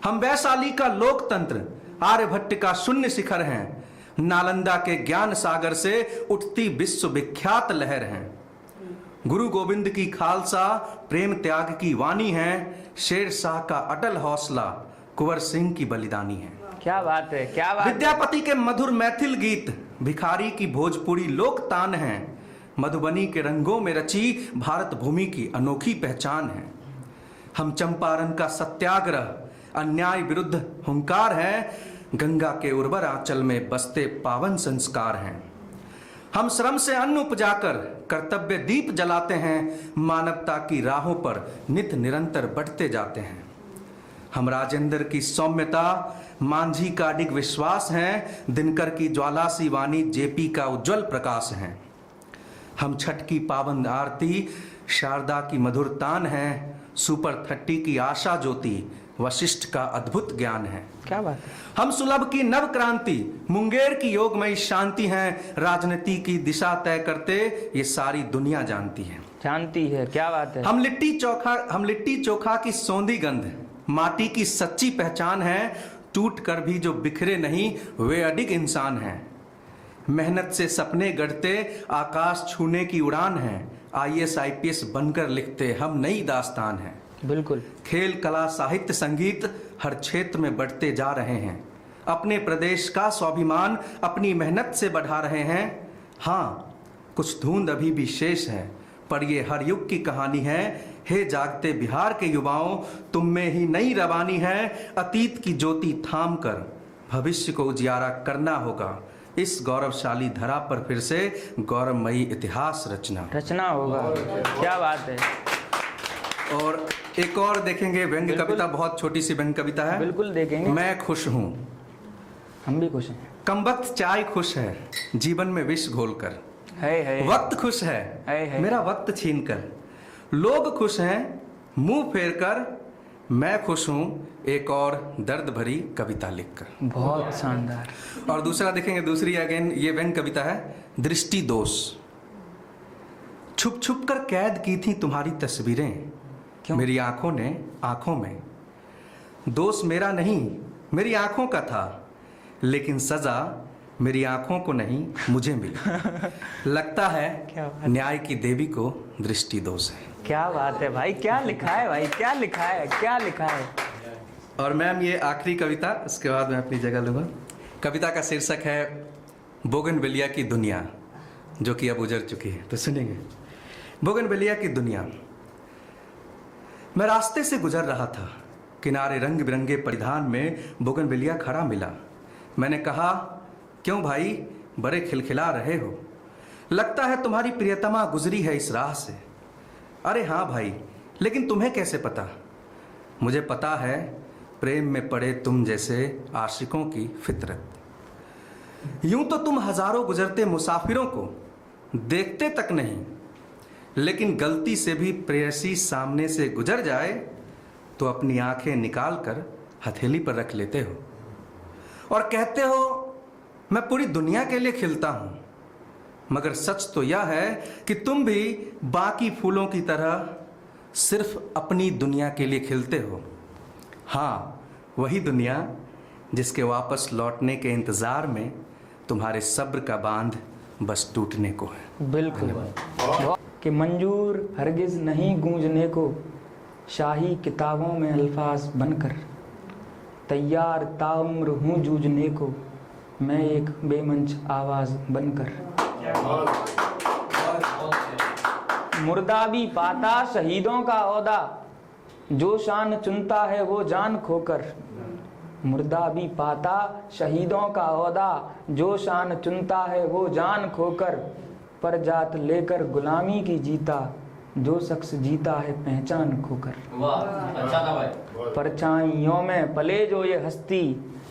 हम वैशाली का लोकतंत्र, आर्यभट्ट का शून्य शिखर हैं। नालंदा के ज्ञान सागर से उठती विश्व विख्यात लहर हैं। गुरु गोविंद की खालसा, प्रेम त्याग की वाणी है। शेर शाह का अटल हौसला, कुंवर सिंह की बलिदानी है। क्या बात है, क्या बात। विद्यापति के मधुर मैथिल गीत, भिखारी की भोजपुरी लोक तान है। मधुबनी के रंगों में रची भारत भूमि की अनोखी पहचान है। हम चंपारण का सत्याग्रह, अन्याय विरुद्ध हुंकार है। गंगा के उर्वर आंचल में बसते पावन संस्कार हैं। हम श्रम से अन्न उपजाकर कर्तव्य दीप जलाते हैं। मानवता की राहों पर नित निरंतर बढ़ते जाते हैं। हम राजेंद्र की सौम्यता, मांझी का अडिग विश्वास हैं। दिनकर की ज्वालासी वाणी, जेपी का उज्जवल प्रकाश हैं। हम छठ की पावन आरती, शारदा की मधुर तान है। सुपर 30 की आशा ज्योति, वशिष्ठ का अद्भुत ज्ञान है। क्या बात है। हम सुलभ की नव क्रांति, मुंगेर की योगमयी शांति हैं। राजनीति की दिशा तय करते ये सारी दुनिया जानती है। क्या बात है। हम लिट्टी चोखा की सौंधी गंध, माटी की सच्ची पहचान है। टूट कर भी जो बिखरे नहीं, वे अडिग इंसान हैं। मेहनत से सपने गढ़ते, आकाश छूने की उड़ान है। IAS IPS बनकर लिखते हम नई दास्तान है। बिल्कुल। खेल, कला, साहित्य, संगीत हर क्षेत्र में बढ़ते जा रहे हैं। अपने प्रदेश का स्वाभिमान अपनी मेहनत से बढ़ा रहे हैं। हाँ, कुछ धुंध अभी भी शेष है, पर ये हर युग की कहानी है। हे जागते बिहार के युवाओं, तुम में ही नई रवानी है। अतीत की ज्योति थाम कर भविष्य को उजियारा करना होगा। इस गौरवशाली धरा पर फिर से गौरवमयी इतिहास रचना होगा। क्या बात है। और एक और देखेंगे व्यंग्य कविता, बहुत छोटी सी व्यंग्य कविता है। बिल्कुल देखेंगे। मैं खुश हूँ, हम भी खुश हैं। कमबख्त चाय खुश है, जीवन में विष घोलकर। है। वक्त खुश है, मेरा वक्त छीन कर। लोग खुश हैं, मुंह फेर कर। मैं खुश हूँ, एक और दर्द भरी कविता लिखकर। बहुत शानदार। और दूसरा देखेंगे, दूसरी अगेन ये व्यंग्य कविता है, दृष्टि दोष। छुप छुप कर कैद की थी तुम्हारी तस्वीरें। क्यों? मेरी आंखों ने आंखों में। दोष मेरा नहीं, मेरी आंखों का था, लेकिन सजा मेरी आंखों को नहीं, मुझे मिली। लगता है न्याय की देवी को दृष्टि दोष है। क्या बात है भाई, क्या लिखा है भाई, क्या लिखा है, क्या लिखा है। और मैम ये आखिरी कविता, उसके बाद मैं अपनी जगह लूँगा। कविता का शीर्षक है बोगनविलिया की दुनिया, जो कि अब उजड़ चुकी है, तो सुनेंगे। बोगनविलिया की दुनिया। मैं रास्ते से गुजर रहा था, किनारे रंग बिरंगे परिधान में बोगनविलिया खड़ा मिला। मैंने कहा, क्यों भाई बड़े खिलखिला रहे हो? लगता है तुम्हारी प्रियतमा गुजरी है इस राह से। अरे हाँ भाई, लेकिन तुम्हें कैसे पता? मुझे पता है, प्रेम में पड़े तुम जैसे आशिकों की फितरत। यूं तो तुम हजारों गुजरते मुसाफिरों को देखते तक नहीं, लेकिन गलती से भी प्रेयसी सामने से गुजर जाए तो अपनी आंखें निकाल कर हथेली पर रख लेते हो और कहते हो मैं पूरी दुनिया के लिए खिलता हूं। मगर सच तो यह है कि तुम भी बाकी फूलों की तरह सिर्फ अपनी दुनिया के लिए खिलते हो। हाँ, वही दुनिया जिसके वापस लौटने के इंतजार में तुम्हारे सब्र का बांध बस टूटने को है। बिल्कुल। कि मंजूर हरगिज नहीं गूंजने को, शाही किताबों में अल्फाज बनकर। तैयार ताउम्र हूँ जूझने को, मैं एक बेमंच आवाज बनकर। मुर्दा भी पाता शहीदों का ओहदा, जो शान चुनता है वो जान खोकर। मुर्दा भी पाता शहीदों का ओहदा, जो शान चुनता है वो जान खोकर, पर जात लेकर गुलामी की जीता, जो शख्स जीता है पहचान खोकर। अच्छा था भाई। परछाइयों में पले जो ये हस्ती,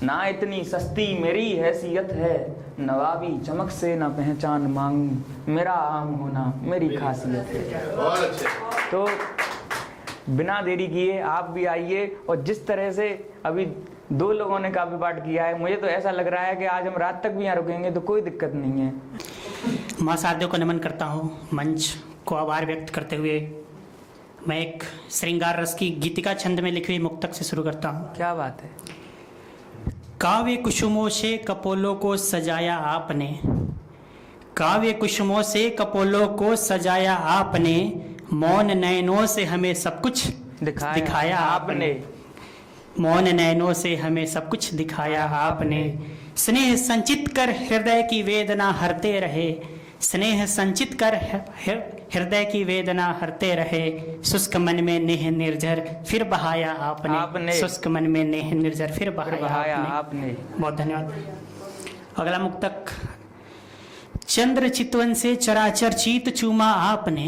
ना इतनी सस्ती मेरी हैसियत है, नवाबी चमक से ना पहचान मांगूं, मेरा आम होना मेरी खासियत है। बहुत अच्छे। तो बिना देरी किए आप भी आइए, और जिस तरह से अभी 2 लोगों ने काव्य पाठ किया है, मुझे तो ऐसा लग रहा है कि आज हम रात तक भी यहाँ रुकेंगे तो कोई दिक्कत नहीं है। माँ शारदे को नमन करता हूँ। मंच को आभार व्यक्त करते हुए मैं एक श्रृंगार रस की गीतिका छंद में लिखी हुई मुक्तक से शुरू करता हूँ। क्या बात है। काव्य कुसुमों से कपोलों को सजाया आपने, काव्य कुसुमों से कपोलों को सजाया आपने, मौन नयनों से हमें सब कुछ दिखाया आपने, मौन नयनों से हमें सब कुछ दिखाया आपने। स्नेह संचित कर हृदय की वेदना हरते रहे, स्नेह संचित कर हृदय की वेदना हरते रहे, शुष्क मन में नेह निर्झर फिर बहाया आपने, शुष्क मन में नेह निर्झर फिर बहाया आपने। बहुत धन्यवाद। अगला मुक्तक। चंद्र चितवन से चराचर चीत चूमा आपने,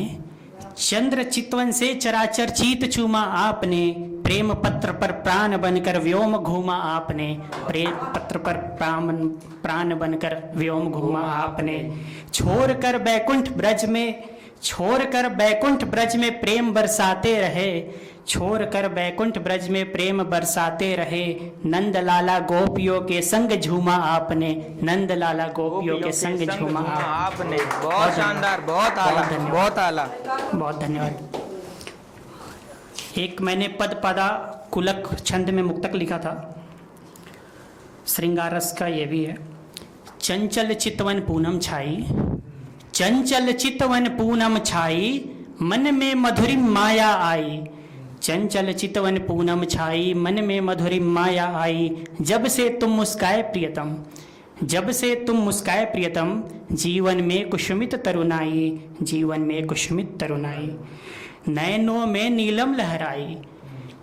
चंद्र चितवन से चराचर चीत चूमा आपने, प्रेम पत्र पर प्राण बनकर व्योम घूमा आपने, प्रेम पत्र पर प्राण बनकर व्योम घूमा आपने। छोड़कर बैकुंठ ब्रज में, छोड़कर बैकुंठ ब्रज में प्रेम बरसाते रहे, छोड़कर बैकुंठ ब्रज में प्रेम बरसाते रहे, नंद लाला गोपियों के संग झूमा आपने, नंद लाला गोपियों के संग झूमा आपने। बहुत शानदार, बहुत आला, बहुत आला। बहुत धन्यवाद। एक मैंने पद पदा कुलक छंद में मुक्तक लिखा था, श्रृंगार रस का ये भी है। चंचल चितवन पूनम छाई, चंचल चितवन पूनम छाई, मन में मधुरी माया आई, चंचल चितवन पूनम छाई, मन में मधुरी माया आई, जब से तुम मुस्काए प्रियतम, जब से तुम मुस्काए प्रियतम, जीवन में कुसुमित तरुणाई, जीवन में कुसुमित तरुणाई। नयनों में नीलम लहराई,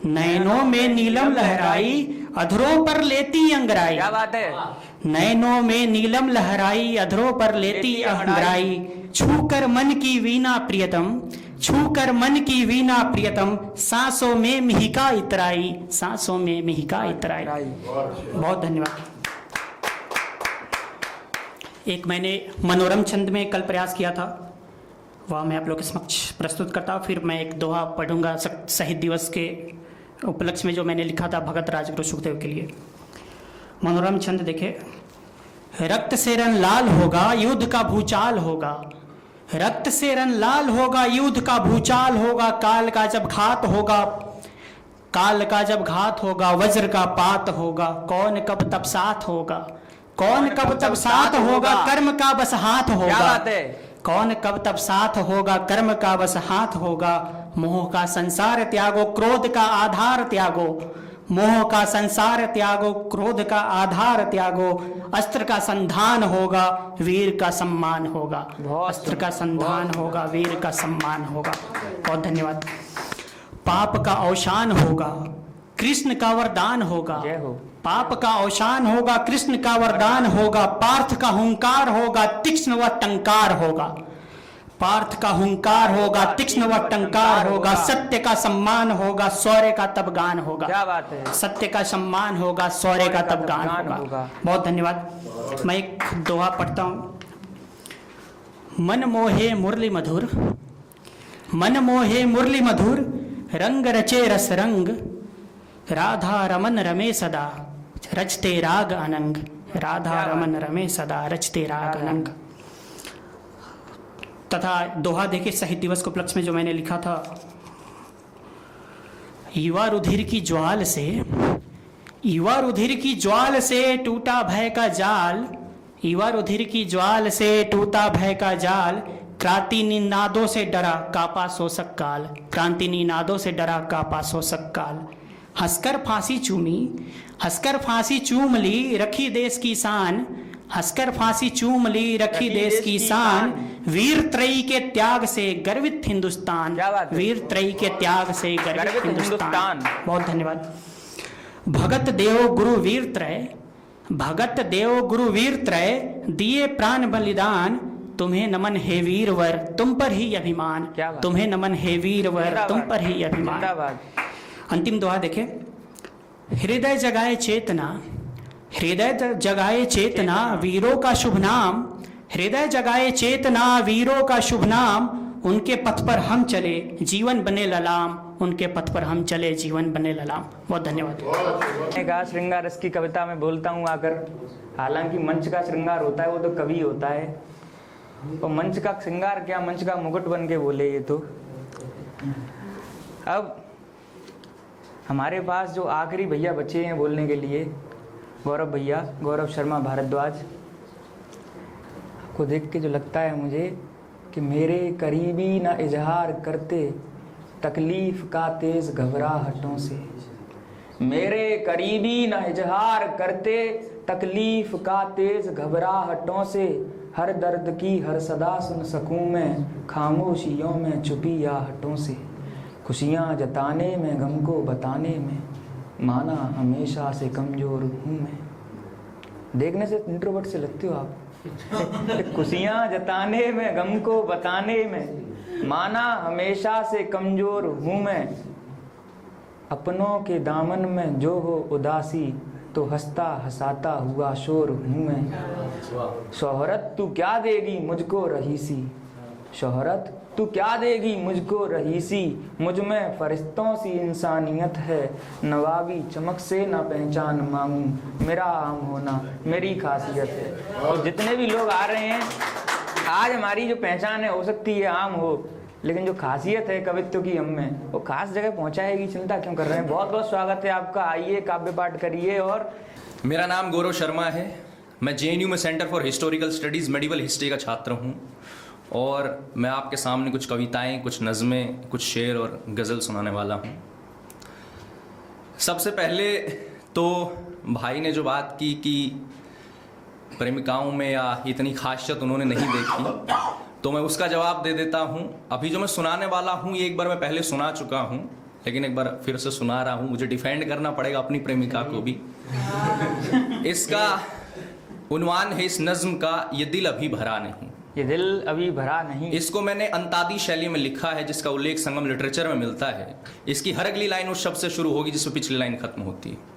नयनों में नीलम लहराई, अधरों पर लेती अंगराई। क्या बात है। नयनों में नीलम लहराई, अधरों पर लेती अंगराई, छूकर मन की वीणा प्रियतम, छूकर मन की वीणा प्रियतम, सांसों में मिहिका इतराई, सांसों में मिहिका इतराई। बहुत धन्यवाद। एक मैंने मनोरम छंद में कल प्रयास किया था, वह मैं आप लोगों के समक्ष प्रस्तुत करता हूँ। फिर मैं एक दोहा पढ़ूंगा शहीद दिवस के उपलक्ष्य में जो मैंने लिखा था भगत राजगुरु सुखदेव के लिए। मनोरम छंद देखे। रक्त से रंग लाल होगा, युद्ध का भूचाल होगा, रक्त से रंग लाल होगा, युद्ध का भूचाल होगा, काल का जब घात होगा, काल का जब घात होगा, वज्र का पात होगा, कौन कब तब साथ होगा, कौन कब तब साथ होगा, कर्म का बस हाथ होगा। क्या बात है। कौन कब तब साथ होगा, कर्म का बस हाथ होगा, मोह का संसार त्यागो, क्रोध का आधार त्यागो, मोह का संसार त्यागो, क्रोध का आधार त्यागो, अस्त्र का संधान होगा, वीर का सम्मान होगा, अस्त्र का संधान होगा, वीर का सम्मान होगा। बहुत धन्यवाद। पाप का अवसान होगा, कृष्ण का वरदान होगा, जय हो। पाप का अवसान होगा, कृष्ण का वरदान होगा, पार्थ का हुंकार होगा, तीक्ष्ण व टंकार होगा, पार्थ का हुंकार होगा, तीक्ष्ण व टंकार होगा, सत्य का सम्मान होगा, शौर्य का तब गान होगा। क्या बात है। सत्य का सम्मान होगा, शौर्य का तब गान होगा। बहुत धन्यवाद। मैं एक दोहा पढ़ता हूँ। मन मोहे मुरली मधुर, मन मोहे मुरली मधुर, रंग रचे रस रंग, राधा रमन रमे सदा, रचते राग अनंग, राधा रमन रमे सदा, रचते राग अनंग। तथा दोहा देखे शहीद दिवस के उपलक्ष्य में जो मैंने लिखा था। युवा रुधिर की ज्वाल से, युवा रुधिर की ज्वाल से टूटा भय का जाल, युवा रुधिर की ज्वाल से टूटा भय का जाल, क्रांति निनादों से डरा कापा शोषक काल, क्रांति निनादों से डरा कापा शोषक काल। हंसकर फांसी चूमी, हंसकर फांसी चूम ली, रखी देश की शान, हंसकर फांसी चूम ली, रखी देश की शान, वीर त्रयी के त्याग से गर्वित हिंदुस्तान, वीर त्रयी के त्याग से गर्वित हिंदुस्तान। बहुत धन्यवाद। भगत देव गुरु वीर त्रय, भगत देव गुरु वीर त्रय, दिए प्राण बलिदान, तुम्हें नमन हे वीरवर, तुम पर ही अभिमान, क्या बात। तुम्हें नमन हे वीरवर, तुम पर ही अभिमान। जिंदाबाद। अंतिम दुआ देखें। हृदय जगाए चेतना, हृदय जगाए चेतना, वीरों का शुभ नाम, हृदय जगाए चेतना, वीरों का शुभ नाम, उनके पथ पर हम चले जीवन बने ललाम, उनके पथ पर हम चले जीवन बने ललाम। बहुत धन्यवाद। मैंने कहा श्रृंगार रस की कविता में बोलता हूँ आकर, हालांकि मंच का श्रृंगार होता है वो तो कवि होता है, और मंच का श्रृंगार क्या, मंच का मुकुट बन के बोले ये तो। अब हमारे पास जो आखिरी भैया बचे हैं बोलने के लिए, गौरव भैया, गौरव शर्मा भारद्वाज को देख के जो लगता है मुझे कि मेरे करीबी ना इजहार करते तकलीफ का तेज घबराहटों से, मेरे करीबी ना इजहार करते तकलीफ का तेज घबराहटों से, हर दर्द की हर सदा सुन सकूं मैं खामोशियों में छुपी आहटों से, खुशियाँ जताने में गम को बताने में माना हमेशा से कमज़ोर हूँ मैं। देखने से इंट्रोवर्ट से लगते हो आप। खुशियाँ जताने में गम को बताने में माना हमेशा से कमज़ोर हूँ मैं, अपनों के दामन में जो हो उदासी तो हंसता हंसाता हुआ शोर हूँ मैं। शोहरत तू क्या देगी मुझको रहीसी, शोहरत तू क्या देगी मुझको रहीसी, मुझ में फरिश्तों सी इंसानियत है, नवाबी चमक से ना पहचान मांगूं, मेरा आम होना मेरी खासियत है। और जितने भी लोग आ रहे हैं, आज हमारी जो पहचान है हो सकती है आम हो, लेकिन जो खासियत है कवित्व की हम में, वो खास जगह पहुंचाएगी, चिंता क्यों कर रहे हैं। बहुत बहुत स्वागत है आपका, आइए काव्य पाठ करिए। और मेरा नाम गौरव शर्मा है, मैं JNU में centre for historical studies medieval history का छात्र हूँ, और मैं आपके सामने कुछ कविताएं, कुछ नज़में, कुछ शेर और गज़ल सुनाने वाला हूँ। सबसे पहले तो भाई ने जो बात की कि प्रेमिकाओं में या इतनी खासियत उन्होंने नहीं देखी, तो मैं उसका जवाब दे देता हूँ। अभी जो मैं सुनाने वाला हूँ ये एक बार मैं पहले सुना चुका हूँ, लेकिन एक बार फिर से सुना रहा हूँ, मुझे डिफेंड करना पड़ेगा अपनी प्रेमिका को भी। इसका उन्वान है इस नज्म का, ये दिल अभी भरा नहीं। ये दिल अभी भरा नहीं। इसको मैंने अंतादी शैली में लिखा है, जिसका उल्लेख संगम लिटरेचर में मिलता है। इसकी हर अगली लाइन उस शब्द से शुरू होगी जिसमें पिछली लाइन खत्म होती है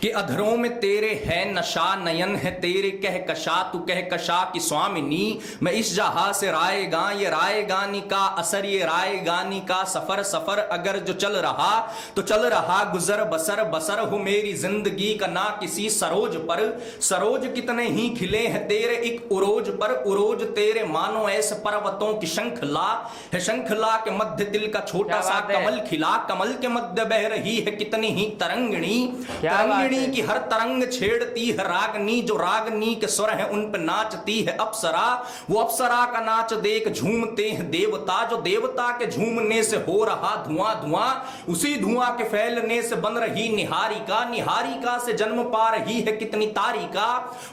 कि अधरों में तेरे है नशा, नयन है तेरे कह कशा, तू कह कशा की स्वामिनी, मैं इस जहां से रायगा, ये रायगानी का असर, ये रायगानी का सफर, सफर अगर जो चल रहा तो चल रहा, गुजर बसर बसर हो मेरी जिंदगी का ना किसी सरोज पर, सरोज कितने ही खिले हैं तेरे एक उरोज पर, उरोज तेरे मानो ऐसे पर्वतों की शंखला है, शंखला के मध्य दिल का छोटा सा कमल खिला, कमल के मध्य बह रही है कितनी ही तरंगिणी, तरंगिणी की हर तरंग छेड़ती है रागनी, जो रागनी के स्वर हैं उन पर नाचती है अप्सरा, वो अप्सरा का नाच देख झूमते हैं देवता, जो देवता के झूमने से हो रहा धुआं धुआं, उसी धुआं के फैलने से बन रही निहारिका, निहारिका से जन्म पा रही है कितनी तारिका,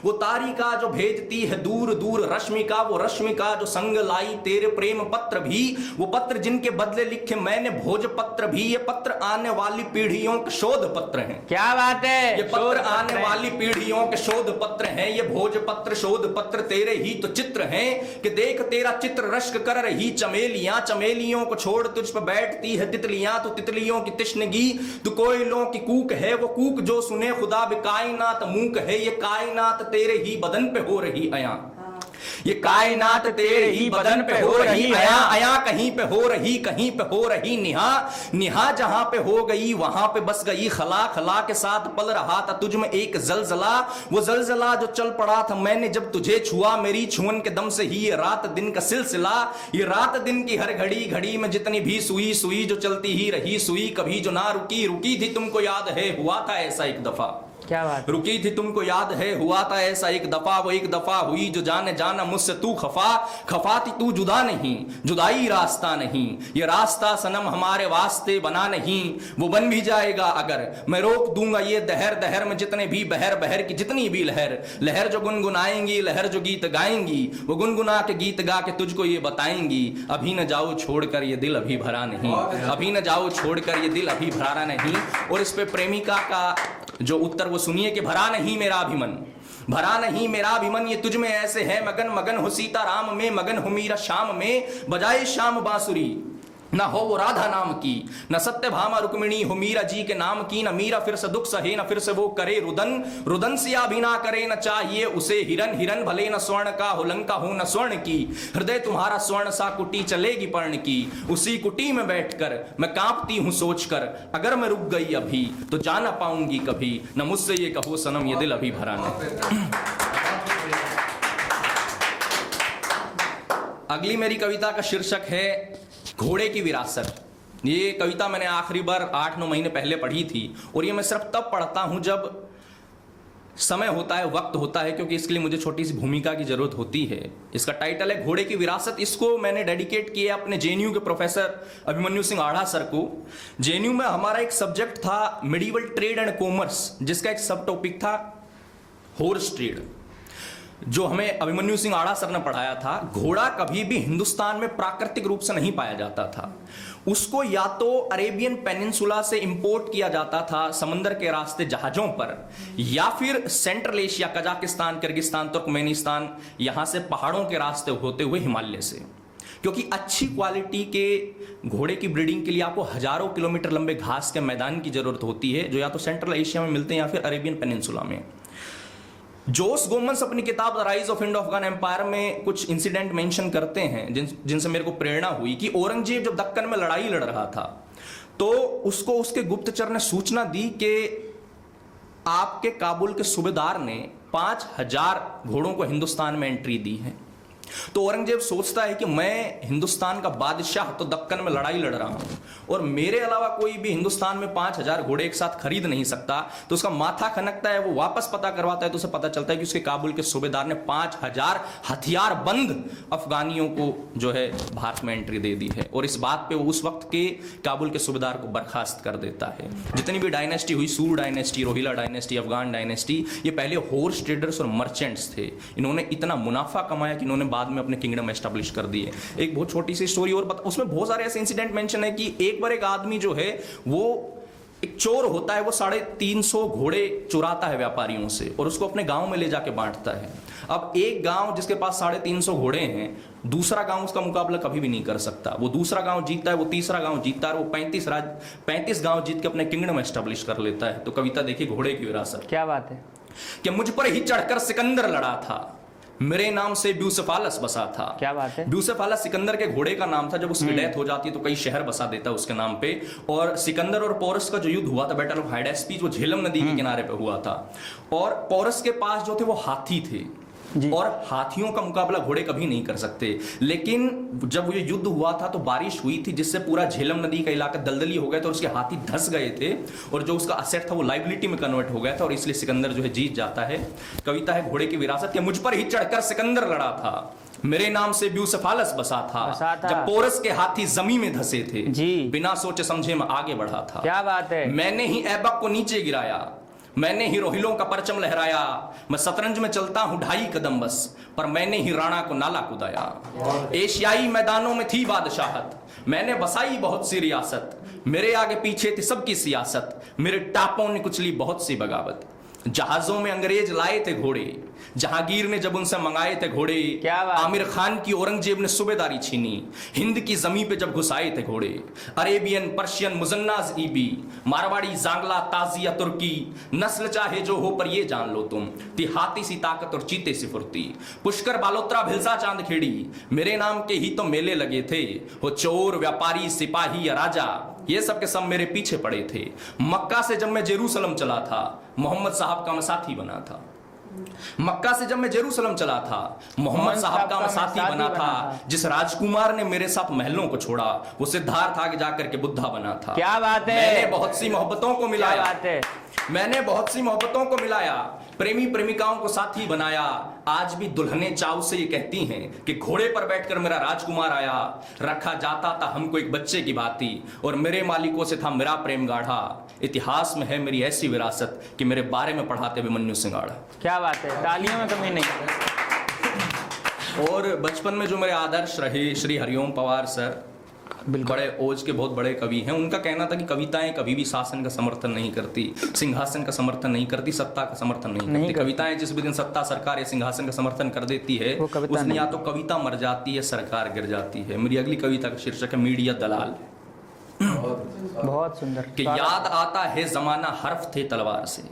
वो तारिका जो भेजती है दूर दूर रश्मिका, वो रश्मिका जो संग लाई तेरे प्रेम पत्र भी, वो पत्र जिनके बदले लिखे मैंने भोज पत्र भी, ये पत्र आने वाली पीढ़ियों के शोध पत्र हैं। क्या बात है, ये पत्र आने वाली पीढ़ियों के शोध पत्र हैं, ये भोज पत्र शोध पत्र तेरे ही तो चित्र हैं, कि देख तेरा चित्र रश्क कर रही चमेलियां, चमेलियों को छोड़ तुझ पर बैठती है तितलियां, तो तितलियों की तिश्नगी, तो कोयलों की कूक है, वो कूक जो सुने खुदा भी कायनात मूक है, ये कायनात तेरे ही बदन पे हो रही अया, ये कायनात तेरे ही बदन पे हो रही अया, अया कहीं पे हो रही, कहीं पे हो रही निहा, निहा जहां पे हो गई वहां पे बस गई खला, खला के साथ पल रहा था तुझ में एक जलजला, वो जलजला जो चल पड़ा था मैंने जब तुझे छुआ, मेरी छुअन के दम से ही ये रात दिन का सिलसिला, ये रात दिन की हर घड़ी घड़ी में जितनी भी सुई सुई जो चलती ही रही सुई, कभी जो ना रुकी रुकी थी तुमको याद है, हुआ था ऐसा एक दफा। क्या बात है। रुकी थी तुमको याद है, हुआ था ऐसा एक दफा, वो एक दफा हुई जो जाने जाना मुझसे तू खफा, खफा थी तू जुदा नहीं, जुदाई रास्ता नहीं, ये रास्ता सनम हमारे वास्ते बना नहीं, वो बन भी जाएगा अगर मैं रोक दूंगा ये दहर, दहर में जितने भी बहर, बहर की जितनी भी लहर, लहर जो गुनगुनाएंगी, लहर जो गीत गाएंगी, वो गुनगुना के गीत गा के तुझको ये बताएंगी, अभी न जाओ छोड़कर ये दिल अभी भरा नहीं, अभी न जाओ छोड़कर ये दिल अभी भरा नहीं। और इस पे प्रेमिका का जो उत्तर वो सुनिए कि भरा नहीं मेरा अभिमन, भरा नहीं मेरा अभिमन, ये तुझ में ऐसे है मगन, मगन हो सीताराम में, मगन हो मीरा शाम में, बजाए शाम बांसुरी न हो वो राधा नाम की, न सत्यभामा रुक्मिणी हो मीरा जी के नाम की, न मीरा फिर से दुख सहे, न फिर से वो करे रुदन, रुदन सिया भी ना करे, न चाहिए उसे हिरन, हिरन भले न स्वर्ण का हो, लंका हो न स्वर्ण की, हृदय तुम्हारा स्वर्ण सा कुटी चलेगी पर्ण की, उसी कुटी में बैठकर मैं कांपती हूं सोचकर, अगर मैं रुक गई अभी तो जा ना पाऊंगी कभी, न मुझसे ये कहो सनम ये दिल अभी भरा नहीं। अगली मेरी कविता का शीर्षक है घोड़े की विरासत। ये कविता मैंने आखिरी बार 8-9 महीने पहले पढ़ी थी और ये मैं सिर्फ तब पढ़ता हूं जब समय होता है, वक्त होता है, क्योंकि इसके लिए मुझे छोटी सी भूमिका की जरूरत होती है। इसका टाइटल है घोड़े की विरासत। इसको मैंने डेडिकेट किया अपने जेएनयू के प्रोफेसर अभिमन्यु सिंह आढ़ा सर को। जेएनयू में हमारा एक सब्जेक्ट था मिडिवल ट्रेड एंड कॉमर्स, जिसका एक सब टॉपिक था हॉर्स ट्रेड, जो हमें अभिमन्यु सिंह आढ़ा सर ने पढ़ाया था। घोड़ा कभी भी हिंदुस्तान में प्राकृतिक रूप से नहीं पाया जाता था, उसको या तो अरेबियन पेनिनसुला से इंपोर्ट किया जाता था समंदर के रास्ते जहाजों पर, या फिर central Asia, Kazakhstan, Kyrgyzstan, Turkmenistan, यहां से पहाड़ों के रास्ते होते हुए हिमालय से। क्योंकि अच्छी क्वालिटी के घोड़े की ब्रीडिंग के लिए आपको हजारों किलोमीटर लंबे घास के मैदान की जरूरत होती है, जो या तो सेंट्रल एशिया में मिलते हैं या फिर अरेबियन पेनिनसुला में। जोस गोमन्स अपनी किताब the rise of Indo Afghan empire में कुछ इंसिडेंट मेंशन करते हैं जिनसे मेरे को प्रेरणा हुई कि औरंगजेब जब दक्कन में लड़ाई लड़ रहा था तो उसको उसके गुप्तचर ने सूचना दी कि आपके काबुल के सूबेदार ने 5000 घोड़ों को हिंदुस्तान में एंट्री दी है। तो औरंगजेब सोचता है कि मैं हिंदुस्तान का बादशाह तो दक्कन में लड़ाई लड़ रहा हूं और मेरे अलावा कोई भी हिंदुस्तान में 5000 घोड़े एक साथ खरीद नहीं सकता। तो उसका माथा खनकता है, वो वापस पता करवाता है तो उसे पता चलता है कि उसके काबुल के सूबेदार ने 5000 हथियार बंद अफगानियों को जो है भारत में एंट्री दे दी है। और इस बात पे वो उस वक्त के काबुल के सूबेदार को बर्खास्त कर देता है। जितनी भी डायनेस्टी हुई, Sur dynasty, Rohilla dynasty, Afghan dynasty, ये पहले हॉर्स ट्रेडर्स और मर्चेंट्स थे। इन्होंने इतना मुनाफा कमाया कि इन्होंने बाद में अपने किंगडम एस्टैब्लिश कर दिए। एक बहुत छोटी सी स्टोरी और उसमें बहुत सारे ऐसे इंसिडेंट मेंशन है कि एक बार एक आदमी जो है वो एक चोर होता है, वो 350 घोड़े चुराता है व्यापारियों से और उसको अपने गांव में ले जाके बांटता है। अब एक गांव जिसके पास 350 घोड़े हैं, दूसरा गांव उसका मुकाबला कभी भी नहीं कर सकता। वो दूसरा गांव जीतता है, वो तीसरा गांव जीतता है, वो 35 गांव जीत के अपने किंगडम एस्टैब्लिश कर लेता है। तो कविता देखिए घोड़े की विरासत। क्या बात है। कि मुझ पर ही चढ़कर सिकंदर लड़ा था, मेरे नाम से ब्यूसेफालस बसा था। क्या बात है। ब्यूसेफालस सिकंदर के घोड़े का नाम था। जब उसकी डेथ हो जाती है तो कई शहर बसा देता है उसके नाम पे। और सिकंदर और पोरस का जो युद्ध हुआ था, बैटल ऑफ हाइडेस्पीस, वो झेलम नदी के किनारे पे हुआ था। और पोरस के पास जो थे वो हाथी थे और हाथियों का मुकाबला घोड़े कभी नहीं कर सकते। लेकिन जब ये युद्ध हुआ था तो बारिश हुई थी जिससे पूरा झेलम नदी का इलाका दलदली हो गया था और उसके हाथी धंस गए थे और जो उसका असेट था वो लाइबिलिटी में कन्वर्ट हो गया था और इसलिए सिकंदर जो है जीत जाता है। कविता है घोड़े की विरासत के मुझ पर ही चढ़कर सिकंदर लड़ा था, मेरे नाम से ब्यूसेफालस बसा था। जब पोरस के हाथी जमीन में धंसे थे, बिना सोचे समझे में आगे बढ़ा था। क्या बात है। मैंने ही ऐबक को नीचे गिराया, मैंने ही रोहिलों का परचम लहराया, मैं शतरंज में चलता हूं 2.5 कदम बस, पर मैंने ही राणा को नाला कुदाया। एशियाई मैदानों में थी बादशाहत, मैंने बसाई बहुत सी रियासत, मेरे आगे पीछे थी सबकी सियासत, मेरे टापों ने कुचली बहुत सी बगावत। जहाजों में अंग्रेज लाए थे घोड़े, जहांगीर ने जब उनसे मंगाए थे घोड़े, आमिर खान की औरंगजेब ने सूबेदारी छीनी, हिंद की जमीन पे जब घुसाए थे घोड़े, अरेबियन, पर्शियन, मुजन्नाज ईबी, मारवाड़ी, जांगला, ताजिया, तुर्की, नस्ल चाहे जो हो पर ये जान लो तुम, ती हाथी सी ताकत और चीते सी फुर्ती, पुष्कर, बालोत्रा, भिलसा, चांदखेड़ी, मेरे नाम के ही तो मेले लगे थे, हो चोर, व्यापारी, सिपाही या राजा, ये सब के सब मेरे पीछे पड़े थे। मक्का से जब मैं जेरूसलम चला था, मोहम्मद साहब का मैं साथी बना था। मक्का से जब मैं जेरूसलम चला था, मोहम्मद साहब का मैं साथी बना था। जिस राजकुमार ने मेरे साथ महलों को छोड़ा, वो सिद्धार्थ आगे जाकर के बुद्धा बना था। क्या बात है। मैंने बहुत सी मोहब्बतों को मिलाया। क्या बात है। मैंने बहुत सी मोहब्बतों को मिलाया, प्रेमी प्रेमिकाओं को साथी बनाया। आज भी दुल्हनें चाव से ये कहती हैं कि घोड़े पर बैठकर मेरा राजकुमार आया, रखा जाता था हमको एक बच्चे की भांति, और मेरे मालिकों से था मेरा प्रेम गाढ़ा। इतिहास में है मेरी ऐसी विरासत कि मेरे बारे में पढ़ाते अभिमन्यु सिंगाड़ा। क्या बात है, तालियों में कमी नहीं। और बचपन में जो मेरे आदर्श रहे, श्री हरिओम पवार सर, बड़े ओज के बहुत बड़े कवि हैं। उनका कहना था कि कविताएं कभी भी शासन का समर्थन नहीं करती, सिंहासन का समर्थन नहीं करती, सत्ता का समर्थन नहीं करती। कविताएं जिस भी दिन सत्ता, सरकार या सिंहासन का समर्थन कर देती है, उस दिन या तो कविता मर जाती है, सरकार गिर जाती है। मेरी अगली कविता का शीर्षक है मीडिया दलाल। बहुत सुंदर। कि याद आता है जमाना हर्फ थे तलवार से,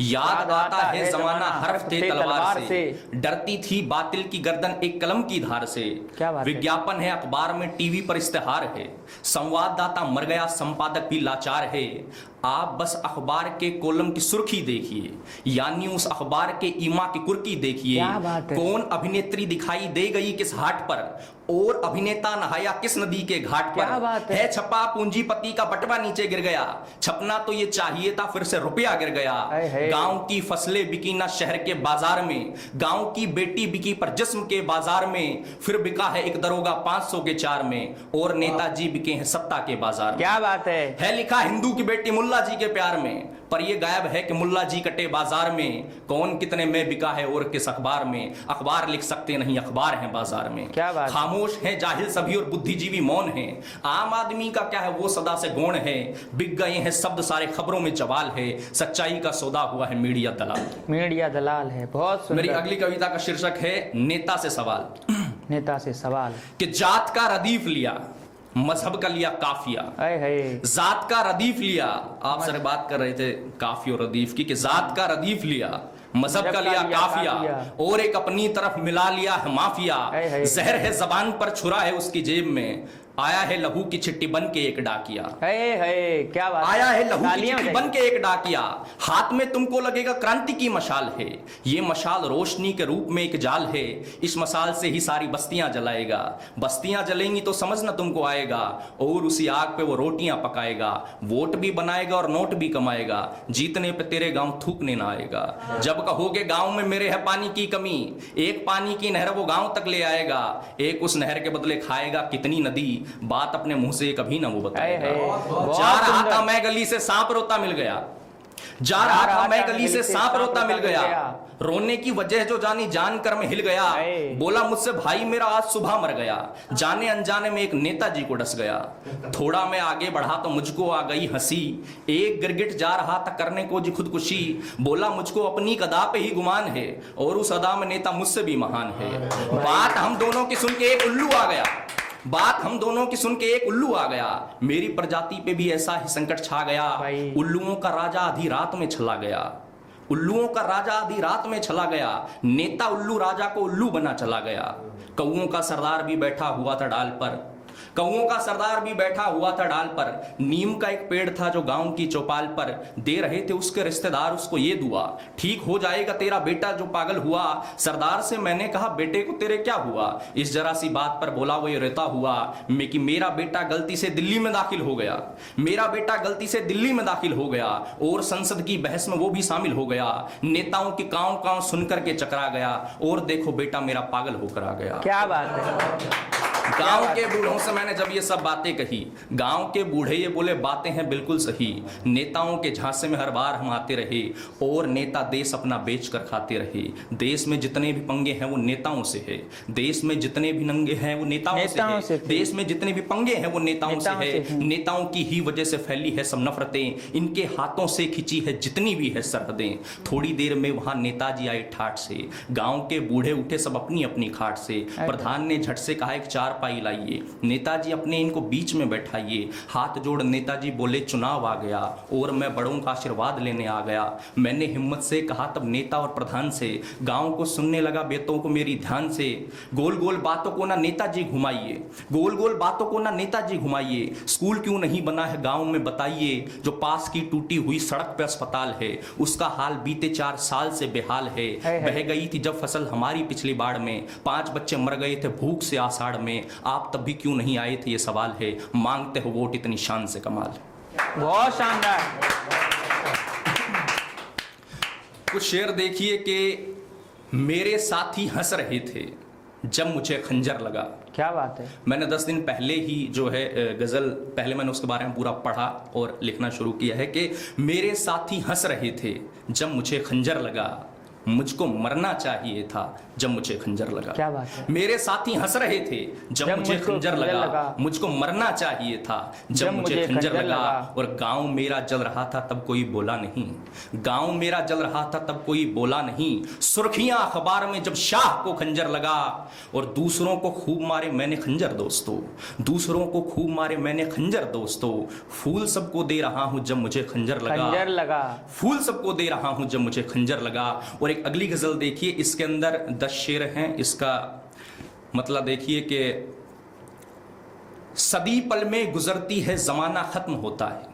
याद आता है जमाना हर्फ थे तलवार से, डरती थी बातिल की गर्दन एक कलम की धार से। क्या बात है। विज्ञापन है अखबार में, टीवी पर इश्तेहार है, संवाददाता मर गया, संपादक भी लाचार है। आप बस अखबार के कॉलम की सुर्खी देखिए, यानी उस अखबार के ईमा की कुर्की देखिए। क्या बात है। कौन अभिनेत्री दिखाई दे गई किस हाट पर, और अभिनेता नहाया किस नदी के घाट पर। क्या बात है। छपा पूंजीपति का बटवा नीचे गिर गया, छपना तो ये चाहिए था, फिर से रुपया गिर गया। गांव की फसलें बिकी ना शहर के बाजार में, गांव की बेटी बिकी पर जिस्म के बाजार में, फिर बिका है एक दरोगा 500 के 4 में, और नेताजी बिके हैं सत्ता के बाजार में। क्या बात है लिखा हिंदू की बेटी मुल्ला जी के प्यार में, पर ये गायब है कि मुल्ला जी कटे बाजार में। कौन कितने में बिका है और किस अखबार में, अखबार लिख सकते नहीं, अखबार है बाजार में। क्या बात। खामोश है जाहिल सभी और बुद्धिजीवी मौन है, आम आदमी का क्या है वो सदा से गौण है। बिक गए हैं शब्द सारे खबरों में जवाल है, सच्चाई का सौदा हुआ है मीडिया दलाल। मीडिया दलाल है। बहुत सुंदर। मेरी अगली कविता का शीर्षक है नेता से सवाल। नेता से सवाल। कि जात का रदीफ लिया, मजहब का लिया काफिया। जात का रदीफ लिया, आप सर बात कर रहे थे काफी और रदीफ की, कि जात का रदीफ लिया, मजहब का लिया काफिया, और एक अपनी तरफ मिला लिया है माफिया। जहर है जबान पर छुरा है उसकी जेब में, आया है लहू की चिट्ठी बन के एक डाकिया। क्या बात। आया है लहू की चिट्ठी बन के एक डाकिया, हाथ में तुमको लगेगा क्रांति की मशाल है। ये मशाल रोशनी के रूप में एक जाल है, इस मशाल से ही सारी बस्तियां जलाएगा। बस्तियां जलेंगी तो समझना तुमको आएगा, और उसी आग पे वो रोटियां पकाएगा। वोट भी बनाएगा और नोट भी कमाएगा, जीतने पे तेरे गांव थूकने ना आएगा। जब कहोगे गांव में मेरे है पानी की कमी, एक पानी की नहर वो गांव तक ले आएगा, एक उस नहर के बदले खाएगा कितनी नदी, बात अपने मुंह से कभी ना वो बताएगा। जा रहा था मैं गली से सांप रोता मिल गया, जा रहा था मैं गली से सांप रोता मिल गया, रोने की वजह जो जानी जान कर मैं हिल गया। बोला मुझसे भाई मेरा आज सुबह मर गया, जाने अनजाने में एक नेताजी को डस गया। थोड़ा मैं आगे बढ़ा तो मुझको आ गई हंसी, एक गिरगिट जा रहा था करने को जी खुदकुशी। बोला मुझको अपनी अदा पे ही गुमान है, और उस अदा में नेता मुझसे भी महान है। बात हम दोनों की सुन के एक उल्लू आ गया, बात हम दोनों की सुन के एक उल्लू आ गया, मेरी प्रजाति पे भी ऐसा ही संकट छा गया। उल्लुओं का राजा आधी रात में चला गया, उल्लुओं का राजा आधी रात में चला गया, नेता उल्लू राजा को उल्लू बना चला गया। कौओं का सरदार भी बैठा हुआ था डाल पर, कौओं का सरदार भी बैठा हुआ था डाल पर। नीम का एक पेड़ था जो गांव की चौपाल पर, दे रहे थे उसके रिश्तेदार उसको ये दुआ, ठीक हो जाएगा तेरा बेटा जो पागल हुआ। सरदार से मैंने कहा बेटे को तेरे क्या हुआ, इस जरा सी बात पर बोला वो ये रहता हुआ कि मेरा बेटा गलती से दिल्ली में दाखिल हो गया, मेरा बेटा गलती से दिल्ली में दाखिल हो गया, और संसद की बहस में वो भी शामिल हो गया। नेताओं की कांव कांव सुनकर के चकरा गया, और देखो बेटा मेरा पागल होकर आ गया। क्या बात है। गांव के बूढ़ों से मैंने जब ये सब बातें कही, गांव के बूढ़े ये बोले बातें हैं बिल्कुल सही। नेताओं के झांसे में हर बार हम आते रहे, और नेता देश अपना बेच कर खाते रहे। देश में जितने भी पंगे हैं वो नेताओं से है, देश में जितने भी नंगे हैं वो नेताओं से है, देश में जितने भी पंगे हैं वो नेताओं से है। नेताओं की ही वजह से फैली है सब नफरतें, इनके हाथों से खिंची है जितनी भी है सरहदें। थोड़ी देर में वहां नेताजी आए ठाट से, गांव के बूढ़े उठे सब अपनी अपनी खाट से। प्रधान ने झट से कहा एक चार पाई सफाई लाइए। नेताजी अपने इनको बीच में बैठाइए। हाथ जोड़ नेताजी बोले चुनाव आ गया और मैं बड़ों का आशीर्वाद लेने आ गया। मैंने हिम्मत से कहा तब नेता और प्रधान से, गांव को सुनने लगा बेतों को मेरी ध्यान से। गोल गोल बातों को ना नेताजी घुमाइए, गोल गोल बातों को ना नेताजी घुमाइए। स्कूल क्यों नहीं बना है गांव में बताइए। जो पास की टूटी हुई सड़क पे अस्पताल है उसका हाल बीते 4 साल से बेहाल है। बह गई थी जब फसल हमारी पिछली बाढ़ में, 5 बच्चे मर गए थे भूख से आषाढ़ में। आप तब भी क्यों नहीं आए थे ये सवाल है। मांगते हो वोट इतनी शान से कमाल। बहुत शानदार। कुछ शेर देखिए कि मेरे साथी हंस रहे थे जब मुझे खंजर लगा। क्या बात है। मैंने 10 दिन पहले ही जो है गज़ल, पहले मैंने उसके बारे में पूरा पढ़ा और लिखना शुरू किया है कि मेरे साथी हंस रहे थे जब मुझे खंजर लगा, मुझको मरना चाहिए था जब मुझे खंजर लगा। क्या बात है। मेरे साथी हंस रहे थे जब मुझे खंजर लगा, मुझको मरना चाहिए था जब मुझे खंजर लगा। और गांव मेरा जल रहा था तब कोई बोला नहीं, गांव मेरा जल रहा था तब कोई बोला नहीं। सुर्खियां अखबार में जब शाह को खंजर लगा और दूसरों को खूब मारे मैंने खंजर दोस्तों, दूसरों को खूब मारे मैंने खंजर दोस्तों। फूल सबको दे रहा हूं जब मुझे खंजर लगा, फूल सबको दे रहा हूं जब मुझे खंजर लगा। और एक अगली गजल देखिए, इसके अंदर 10 शेर हैं। इसका मतलब देखिए कि सदी पल में गुजरती है जमाना खत्म होता है,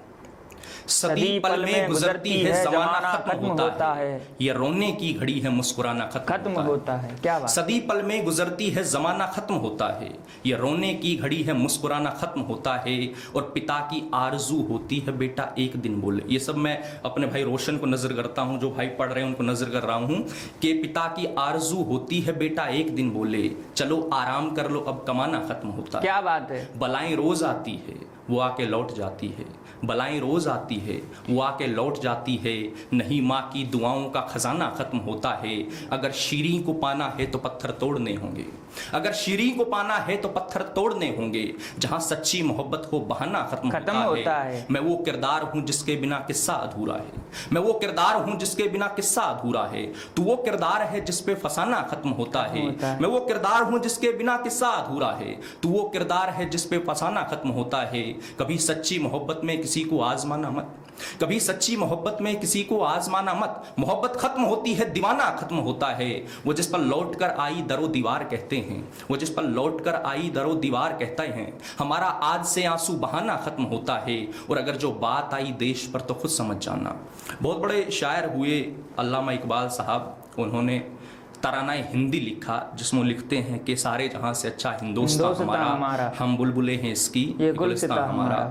सदी पल में गुजरती है जमाना खत्म होता है। ये रोने की घड़ी है मुस्कुराना खत्म होता है। क्या बात। सदी पल में गुजरती है जमाना खत्म होता है, ये रोने की घड़ी है मुस्कुराना खत्म होता है। और पिता की आरजू होती है बेटा एक दिन बोले। ये सब मैं अपने भाई रोशन को नजर करता हूँ, जो भाई पढ़ रहे हैं उनको नजर कर रहा हूँ कि पिता की आरजू होती है बेटा एक दिन बोले, चलो आराम कर लो अब कमाना खत्म होता है। क्या बात है। बलाएं रोज आती है वो आके लौट जाती है, बलाएं रोज आती है वो आके लौट जाती है। नहीं माँ की दुआओं का खजाना खत्म होता है। अगर शीरीं को पाना है तो पत्थर तोड़ने होंगे, अगर शीरीं को पाना है तो पत्थर तोड़ने होंगे। जहां सच्ची मोहब्बत को बहाना खत्म होता है। मैं वो किरदार हूं जिसके बिना किस्सा अधूरा है, मैं वो किरदार हूं जिसके बिना किस्सा अधूरा है। तू वो किरदार है जिस पे फसाना खत्म होता है। मैं वो किरदार हूं जिसके बिना किस्सा अधूरा है। तू वो किरदार है जिस पे फसाना खत्म होता है। कभी सच्ची मोहब्बत में किसी को आजमाना मत, कभी सच्ची मोहब्बत में किसी को आजमाना मत। मोहब्बत खत्म होती है दीवाना खत्म होता है। वो जिस पर लौट कर आई दरो दीवार कहते हैं, वो जिस पर लौट कर आई दरो दीवार कहते हैं। हमारा आज से आंसू बहाना खत्म होता है। और अगर जो बात आई देश पर तो खुद समझ जाना। बहुत बड़े शायर हुए अल्लामा इकबाल साहब, उन्होंने तराना हिंदी लिखा जिसमें लिखते हैं कि सारे जहां से अच्छा हिंदुस्तान हमारा, हम बुलबुले हैं इसकी ये गुलिस्तान हमारा।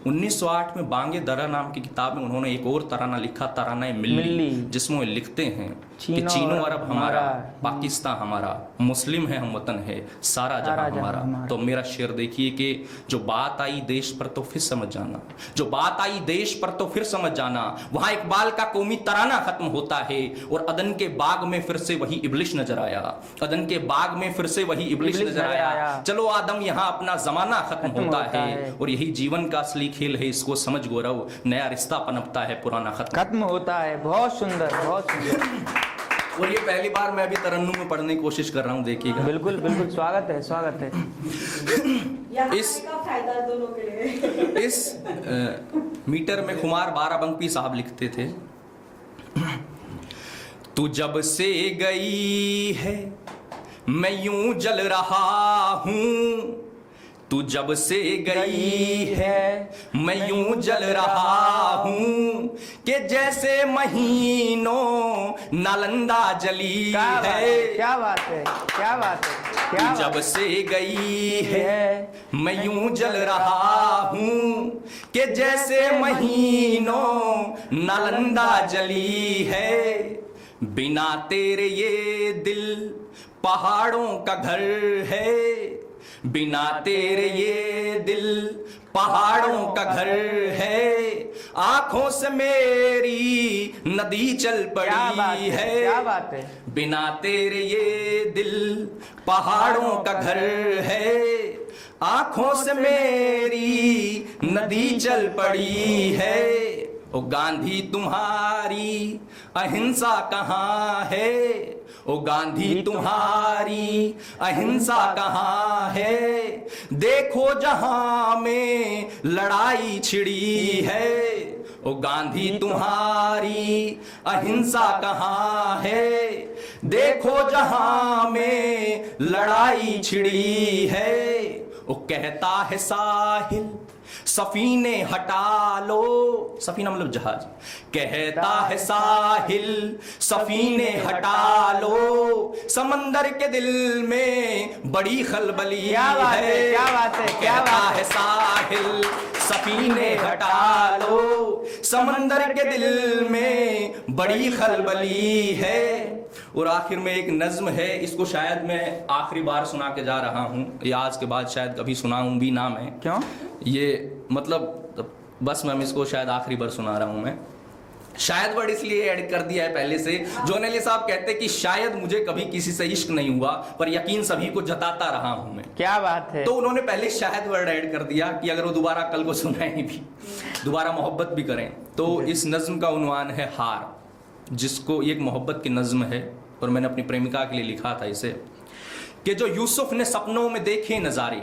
1908 में बांगे दरा नाम की किताब में उन्होंने एक और तराना लिखा, तराना मिल्ली, जिसमें लिखते हैं कि चीनो अरब हमारा, पाकिस्तान हमारा, मुस्लिम है हम वतन है, सारा जहां हमारा। तो मेरा शेर देखिए कि जो बात आई देश पर तो फिर समझ जाना, जो बात आई देश पर तो फिर समझ जाना। वहां इकबाल का कौमी तराना खत्म होता है। और अदन के बाग में फिर से वही इब्लिश नजर आया, अदन के बाग में फिर से वही इब्लिश नजर आया। चलो आदम यहाँ अपना जमाना खत्म होता है। और यही जीवन का असली खेल है, इसको समझ गौरव, नया रिश्ता पनपता है, पुराना खत्म होता है। बहुत सुंदर, बहुत सुंदर। और ये पहली बार मैं भी तरन्नुम में पढ़ने की कोशिश कर रहा हूँ, देखिएगा। बिल्कुल बिल्कुल, स्वागत है, स्वागत है। इस फायदा दोनों के लिए। इस मीटर में खुमार बाराबंकी साहब लिखते थे, तू जब से गई है मैं यूं जल रहा हूं, तू जब से गई है मैं यूं जल रहा हूं कि जैसे महीनों नालंदा जली है। क्या बात है, क्या बात है। तू जब से गई है मैं यूं जल रहा हूं कि जैसे महीनों नालंदा जली है। बिना तेरे ये दिल पहाड़ों का घर है, बिना तेरे ये दिल पहाड़ों का घर है। आंखों से मेरी नदी चल पड़ी है। क्या बात है। बिना तेरे ये दिल पहाड़ों का घर है। आंखों से मेरी नदी चल पड़ी है। ओ गांधी तुम्हारी अहिंसा कहाँ है, ओ गांधी तुम्हारी अहिंसा कहाँ है, देखो जहां में लड़ाई छिड़ी है, ओ गांधी तुम्हारी अहिंसा कहाँ है, देखो जहां में लड़ाई छिड़ी है। ओ कहता है साहिल सफीने हटा लो, सफीना मतलब जहाज, कहता है साहिल सफीने हटा लो, समंदर के दिल में बड़ी खलबली क्या बात है, क्या बात है, क्या कहता बात है साहिल सफीने हटा लो, समंदर के दिल में बड़ी खलबली है। और आखिर में एक नज्म है, इसको शायद मैं आखिरी बार सुना के जा रहा हूँ, या आज के बाद शायद कभी सुनाऊं भी ना मैं। क्यों? ये मतलब बस मैं इसको शायद आखिरी बार सुना रहा हूँ मैं। शायद वर्ड इसलिए ऐड कर दिया है पहले से, जॉन एली साहब कहते कि शायद मुझे कभी किसी से इश्क नहीं हुआ, पर यकीन सभी को जताता रहा हूं मैं। क्या बात है। तो उन्होंने पहले शायद वर्ड ऐड कर दिया कि अगर वो दोबारा कल को सुनाएं भी, दोबारा मोहब्बत भी करें। तो इस नज्म का उन्वान है हार, जिसको एक मोहब्बत की नज्म है और मैंने अपनी प्रेमिका के लिए लिखा था इसे, कि जो यूसुफ ने सपनों में देखे नजारे,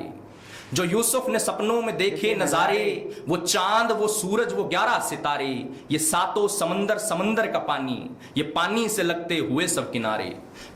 जो यूसुफ ने सपनों में देखे नजारे, वो चांद वो सूरज वो 11 सितारे, ये सातों समंदर समंदर का पानी, ये पानी से लगते हुए सब किनारे,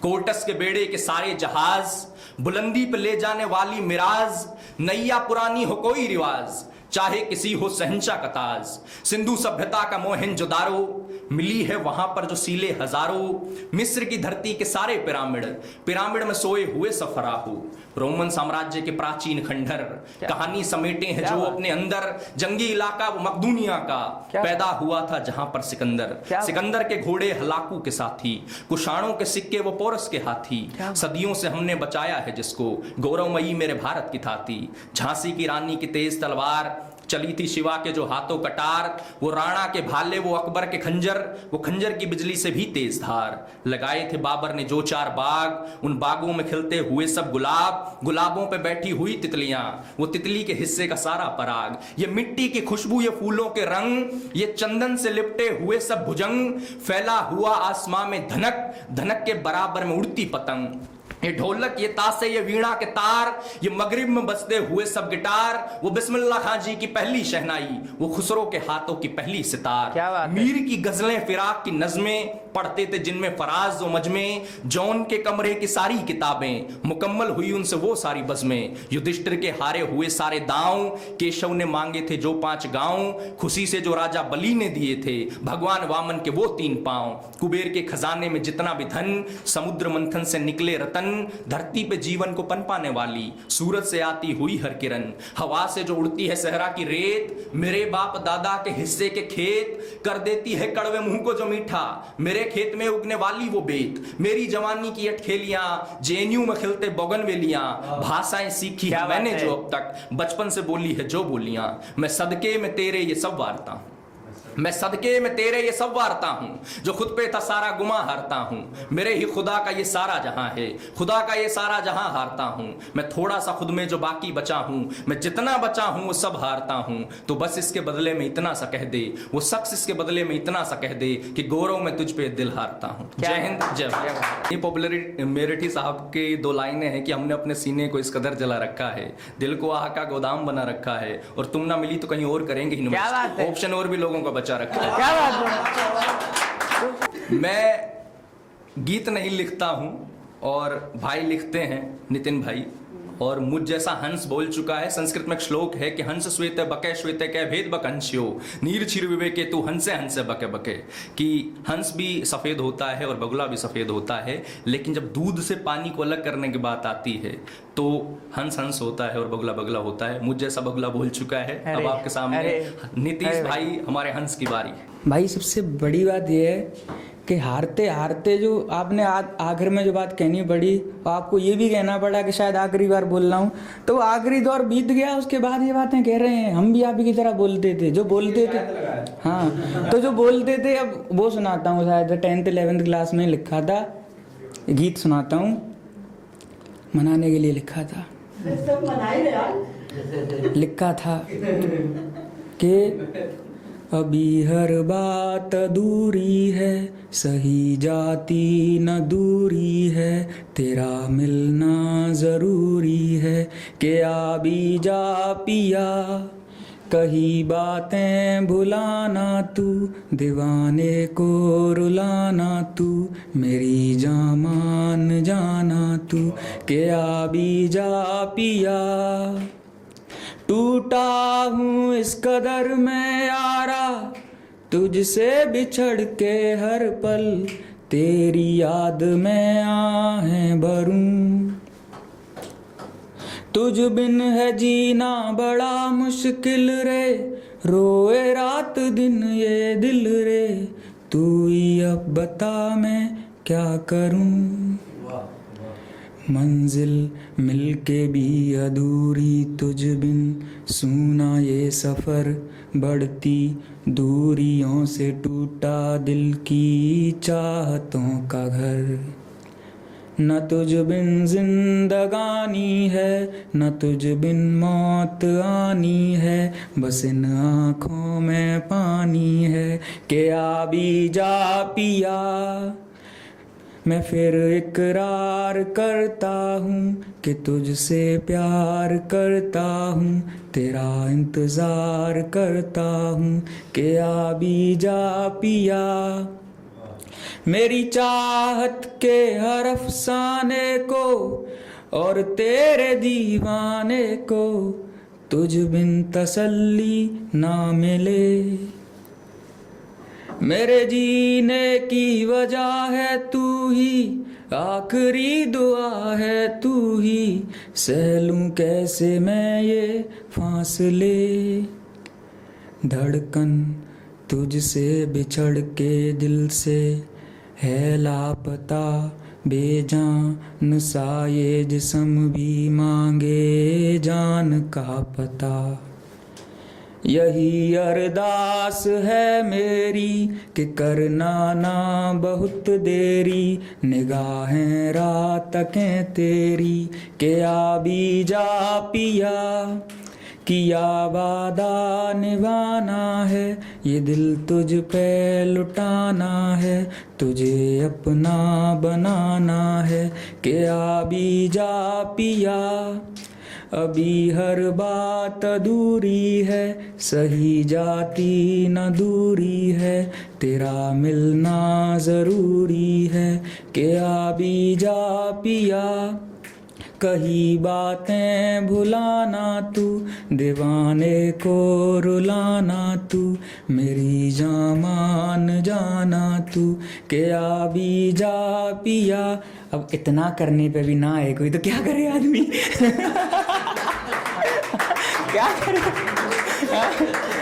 कोर्टस के बेड़े के सारे जहाज, बुलंदी पे ले जाने वाली मिराज, नैया पुरानी हो कोई रिवाज, चाहे किसी हो शहंशाह का ताज, सिंधु सभ्यता का मोहनजोदारो, मिली है वहां पर जो सीले हजारों, मिस्र की धरती के सारे पिरामिड, पिरामिड में सोए हुए सब फराहू, रोमन साम्राज्य के प्राचीन खंडर, कहानी समेटे हैं जो अपने अंदर, जंगी इलाका वो मकदूनिया का, पैदा हुआ था जहां पर सिकंदर, सिकंदर के घोड़े हलाकू के साथी, कुशाणों के सिक्के वो पोरस के हाथी, सदियों से हमने बचाया है जिसको, गौरवमयी मेरे भारत की थाती, झांसी की रानी की तेज तलवार, चली थी शिवा के जो हाथों कटार, वो राणा के भाले वो अकबर के खंजर, वो खंजर की बिजली से भी तेज धार, लगाए थे बाबर ने जो 4 बाग, उन बागों में खिलते हुए सब गुलाब, गुलाबों पे बैठी हुई तितलियां, वो तितली के हिस्से का सारा पराग, ये मिट्टी की खुशबू ये फूलों के रंग, ये चंदन से लिपटे हुए सब भुजंग, फैला हुआ आसमां में धनक, धनक के बराबर में उड़ती पतंग, ये ढोलक ये तासे ये वीणा के तार, ये मगरिब में बजते हुए सब गिटार, वो बिस्मिल्लाह खां जी की पहली शहनाई, वो खुसरो के हाथों की पहली सितार, मीर की गजलें फिराक की नज़में, पढ़ते थे जिनमें फराज व मजमे, जौन के कमरे की सारी किताबें, मुकम्मल हुई उनसे वो सारी बज़में, युधिष्ठिर के हारे हुए सारे दांव, केशव ने मांगे थे जो 5 गांव, खुशी से जो राजा बलि ने दिए थे, भगवान वामन के वो 3 पांव, कुबेर के खजाने में जितना भी धन, समुद्र मंथन से निकले रतन, धरती पे जीवन को पनपाने वाली, सूरज से आती हुई हर किरण, हवा से जो उड़ती है सहरा की रेत, मेरे बाप दादा के हिस्से के खेत, कर देती है कड़वे मुंह को जो मीठा, मेरे खेत में उगने वाली वो बेत, मेरी जवानी की अटखेलियां, जेएनयू में खिलते बोगनवेलियां, भाषाएं सीखी है मैंने जो अब तक, बचपन से बोली है जो बोलियां, मैं सदके में तेरे ये सब वारता हूं, मैं सदके में तेरे ये सब वारता हूं, जो खुद पे था सारा गुमा हारता हूं, मेरे ही खुदा का ये सारा जहां है, खुदा का ये सारा जहां हारता हूं, मैं थोड़ा सा खुद में जो बाकी बचा हूं, मैं जितना बचा हूं वो सब हारता हूं, तो बस इसके बदले में इतना सा कह दे, वो शख्स इसके बदले में इतना सा कह दे कि गौरव में तुझ पे दिल हारता हूं। जय हिंद जय भारत। ये पॉपुलर मेरठी साहब के 2 लाइनें हैं कि हमने अपने सीने को इस कदर जला रखा है, दिल को आह का गोदाम बना रखा है, और तुम ना मिली तो कहीं और करेंगे ही नहीं, ऑप्शन और भी लोगों का बचा रखा है। क्या बात है। मैं गीत नहीं लिखता हूं और भाई लिखते हैं, नितिन भाई, और मुझ जैसा हंस बोल चुका है। संस्कृत में एक श्लोक है कि हंस श्वेत बके श्वेत कै भेद बकंश्यो नीर छिर विवेके तू हंसे हंसे बके बके, कि हंस भी सफेद होता है और बगुला भी सफेद होता है, लेकिन जब दूध से पानी को अलग करने की बात आती है तो हंस हंस होता है और बगुला बगुला होता है। मुझ जैसा बगुला बोल चुका है। अब आपके सामने नीतीश भाई हमारे हंस की बारी है। भाई सबसे बड़ी बात यह है कि हारते हारते जो आपने आखिर में जो बात कहनी पड़ी, आपको ये भी कहना पड़ा कि शायद आखिरी बार बोल रहा हूँ, तो आखिरी दौर बीत गया, उसके बाद ये बातें कह रहे हैं। हम भी आप ही की तरह बोलते थे, जो बोलते थे, हाँ, तो जो बोलते थे, अब वो सुनाता हूँ। शायद 10th 11th क्लास में लिखा था, गीत सुनाता हूँ, मनाने के लिए लिखा था। लिखा था कि अभी हर बात अधूरी है, सही जाती न दूरी है, तेरा मिलना ज़रूरी है, कि आ भी जा पिया, कही बातें भुलाना तू, दीवाने को रुलाना तू, मेरी जान मान जाना तू, कि आ भी जा पिया। टूटा हूँ इस कदर मैं यारा, तुझसे बिछड़ के हर पल, तेरी याद में आहें भरूं। तुझ बिन है जीना बड़ा मुश्किल रे, रोए रात दिन ये दिल रे, तू ही अब बता मैं क्या करूं। मंजिल मिलके भी अधूरी तुझ बिन, सूना ये सफ़र बढ़ती दूरियों से, टूटा दिल की चाहतों का घर। न तुझ बिन जिंदगानी है, न तुझ बिन मौत आनी है, बस इन आँखों में पानी है, कि आ भी जा पिया। मैं फिर इकरार करता हूँ कि तुझसे प्यार करता हूँ, तेरा इंतज़ार करता हूँ, कि आ भी जा पिया। मेरी चाहत के हर अफसाने को और तेरे दीवाने को, तुझ बिन तसल्ली ना मिले। मेरे जीने की वजह है तू ही, आखिरी दुआ है तू ही, सह लूं कैसे मैं ये फासले। धड़कन तुझसे बिछड़ के दिल से है लापता, बेजान सा ये जिस्म भी मांगे जान का पता। यही अरदास है मेरी कि करना ना बहुत देरी, निगाहें रात तकें तेरी, कि आ भी जा पिया। किया वादा निभाना है, ये दिल तुझ पे लुटाना है, तुझे अपना बनाना है, कि आ भी जा पिया। अभी हर बात अधूरी है, सही जाती न दूरी है, तेरा मिलना ज़रूरी है, कि आ भी जा पिया। कही बातें भुलाना तू, दीवाने को रुलाना तू, मेरी जान मान जाना तू, कि आ भी जा पिया। अब इतना करने पे भी ना आए कोई तो क्या करे आदमी। क्या करे।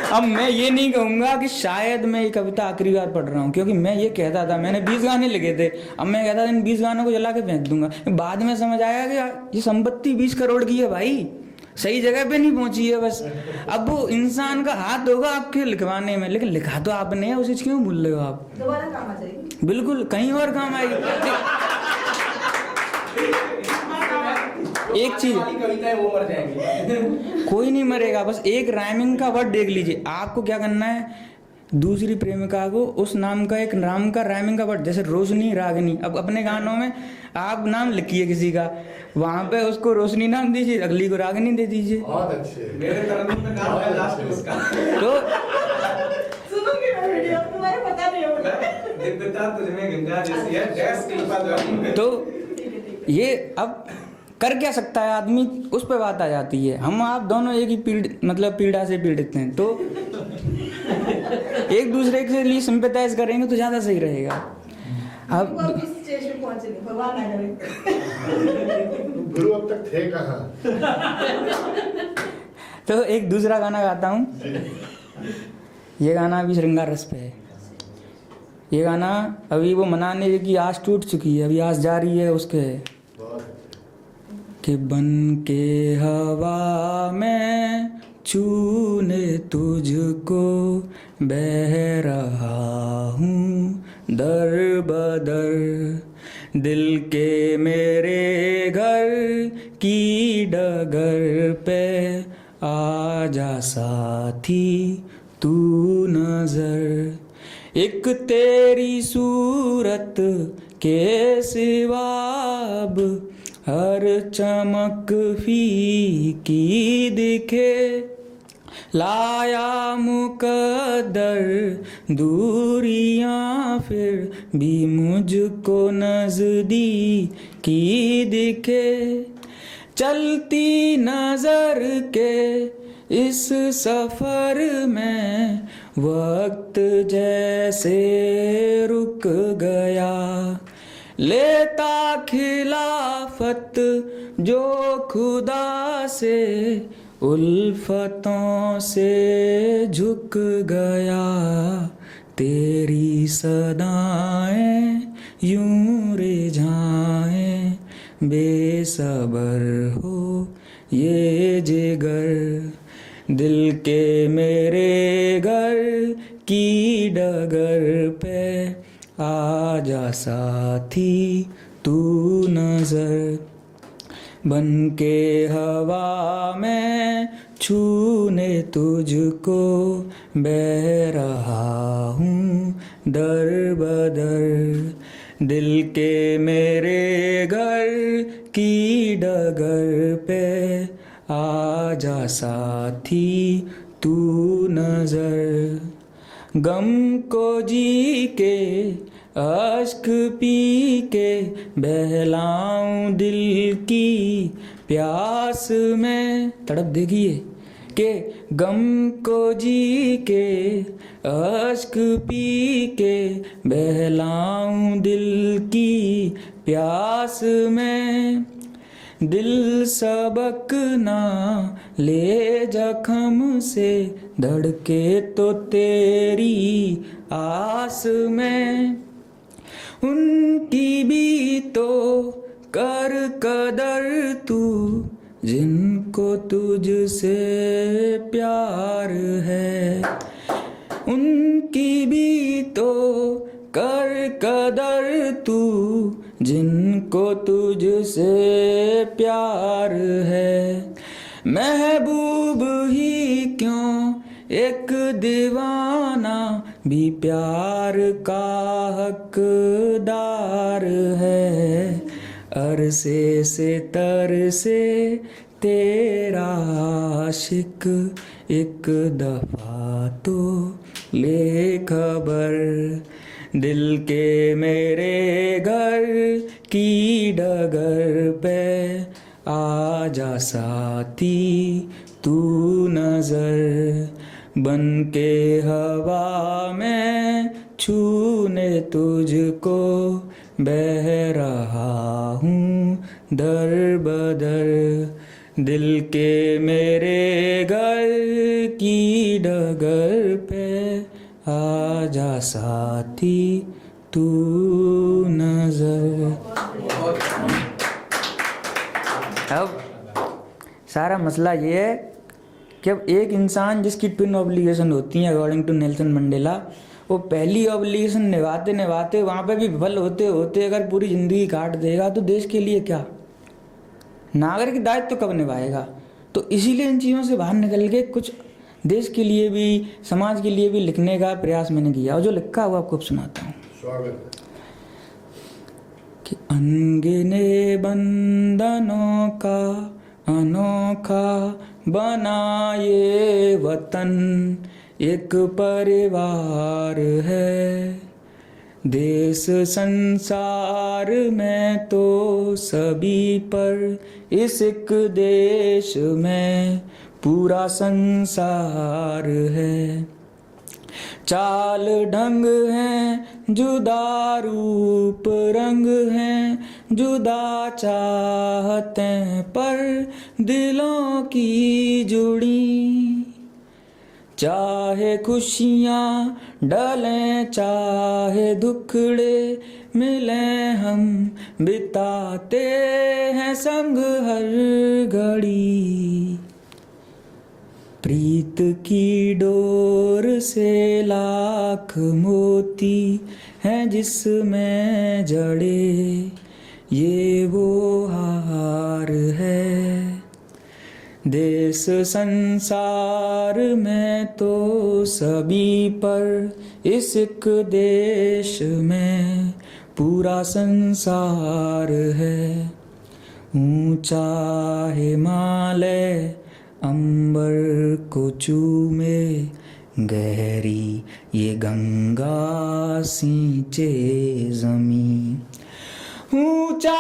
अब मैं ये नहीं कहूँगा कि शायद मैं ये कविता आखिरी बार पढ़ रहा हूँ, क्योंकि मैं ये कहता था, मैंने 20 गाने लिखे थे, अब मैं कहता था इन 20 गानों को जला के फेंक दूंगा। बाद में समझ आया कि ये संपत्ति 20 करोड़ की है भाई, सही जगह पे नहीं पहुंची है बस। अब वो इंसान का हाथ होगा आपके लिखवाने में, लेकिन लिखा तो आपने है, उसे क्यों भूल रहे हो आप। दोबारा काम आ जाएगी, बिल्कुल कहीं और काम आएगी। एक चीज, वो मर जाएंगी। कोई नहीं मरेगा, बस एक राइमिंग का वर्ड देख लीजिए। आपको क्या करना है, दूसरी प्रेमिका को उस नाम का एक नाम का राइमिंग का वर्ड, जैसे रोशनी रागिनी। अब अपने गानों में आप नाम लिखिए किसी का, वहां पे उसको रोशनी नाम दीजिए, अगली को रागिनी दे दीजिए। बहुत अच्छे। मेरे तरफ में नाम है लास्ट उसका। तो सुनूंगी मैं वीडियो, तुम्हारे पता नहीं होगा। दिव्यता तुझमें गंगा जैसी है, डैश कृपा द्वारा। तो ये अब कर क्या सकता है आदमी, उस पे बात आ जाती है। हम आप दोनों एक ही पीड़ा से पीड़ित हैं, तो एक दूसरे के लिए सिंपैथाइज करेंगे तो ज्यादा सही रहेगा। अब वो इस स्टेज पे पहुंचे नहीं, भगवान ना करे। गुरु अब तक थे कहाँ? तो एक दूसरा गाना गाता हूँ। ये गाना अभी श्रृंगार रस पे है। ये गाना अभी वो मनाने की आस टूट चुकी है, अभी आस जारी है उसके, कि बन के हवा में छूने तुझको बह रहा हूँ दर बदर, दिल के मेरे घर की डगर पे आजा साथी तू नजर। एक तेरी सूरत के सिवा अब हर चमक फीकी दिखे। लाया मुकद्दर दूरियां फिर भी मुझको नजदीकी दिखे। चलती नजर के इस सफर में वक्त जैसे रुक गया। लेता खिलाफत जो खुदा से उल्फतों से झुक गया। तेरी सदाएं यूं रिझाएं बेसबर हो ये जिगर। दिल के मेरे घर की डगर पे आजा साथी तू नजर। बन के हवा में छूने तुझको बह रहा हूँ दर बदर। दिल के मेरे घर की डगर पे आजा साथी तू नजर। गम को जी के अश्क पी के बहलाऊं दिल की प्यास में। तड़प देखिए के गम को जी के अश्क पी के बहलाऊं दिल की प्यास में। दिल सबक ना ले जख्म से धड़के तो तेरी आस में। उनकी भी तो कर कदर तू जिनको तुझसे प्यार है। उनकी भी तो कर कदर तू जिनको तुझसे प्यार है। महबूब ही क्यों एक दीवाना भी प्यार का हकदार है। अरसे से तर से तेरा आशिक एक दफा तो ले खबर। दिल के मेरे घर की डगर पे आजा साथी तू नजर। बन के हवा में छूने तुझको बह रहा हूँ दर बदर। दिल के मेरे घर की डगर पे आजा साथी तू नजर। अब सारा मसला ये है कि अब एक इंसान जिसकी ट्विन ऑब्लिगेशन होती हैं अकॉर्डिंग टू नेल्सन मंडेला, वो पहली ऑब्लिगेशन निभाते निभाते वहाँ पे भी विफल होते होते अगर पूरी ज़िंदगी काट देगा तो देश के लिए क्या, नागरिक दायित्व तो कब निभाएगा। तो इसीलिए इन चीज़ों से बाहर निकल के कुछ देश के लिए भी समाज के लिए भी लिखने का प्रयास मैंने किया और जो लिखा वो आपको सुनाता हूँ। स्वागत कि अनगिने बंधनों का अनोखा बना ये वतन एक परिवार है। देश संसार में तो सभी पर इस एक देश में पूरा संसार है। चाल ढंग हैं जुदा रूप रंग हैं जुदा चाहतें पर दिलों की जुड़ी। चाहे खुशियाँ डलें चाहे दुखड़े मिलें हम बिताते हैं संग हर घड़ी। प्रीत की डोर से लाख मोती हैं जिसमें जड़े ये वो हार है। देश संसार में तो सभी पर, इस एक देश में पूरा संसार है। ऊंचा हिमालय अंबर को चूमे, गहरी ये गंगा सींचे जमीन। ऊंचा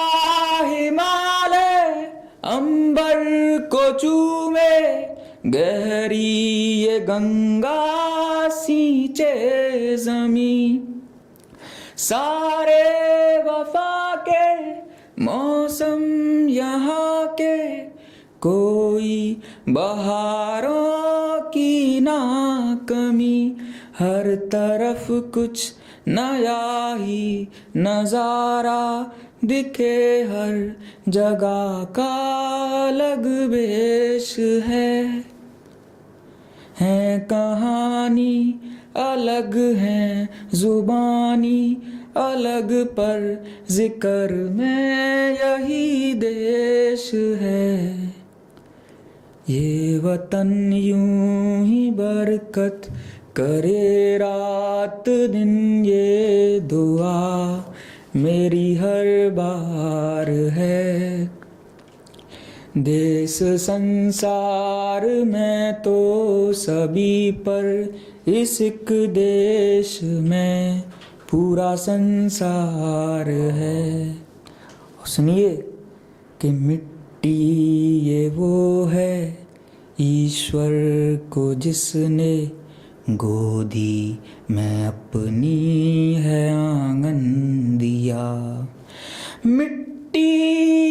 हिमालय अंबर को चूमे, गहरी ये गंगा सींचे जमीन। सारे वफा के मौसम यहाँ के, कोई बहारों की ना कमी। हर तरफ कुछ नया ही नजारा दिखे, हर जगह का अलग वेश है कहानी अलग है, जुबानी अलग, पर जिक्र में यही देश है। ये वतन यूं ही बरकत करे रात दिन, ये दुआ मेरी हर बार है। देश संसार में तो सभी पर, इस एक देश में पूरा संसार है। सुनिए कि मिट्टी ये वो है ईश्वर को जिसने गोदी में अपनी है आंगन दिया। मिट्टी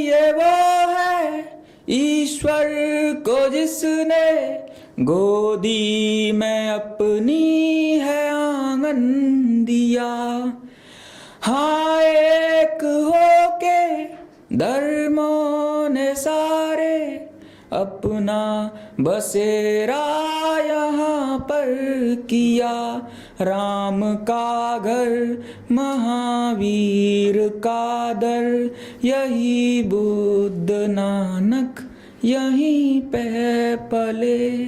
ये वो है ईश्वर को जिसने गोदी में अपनी है आंगन दिया। हाँ एक होके धर्मों ने सारे अपना बसेरा यहाँ पर किया। राम का घर महावीर का दर, यही बुद्ध नानक यहीं पे पले।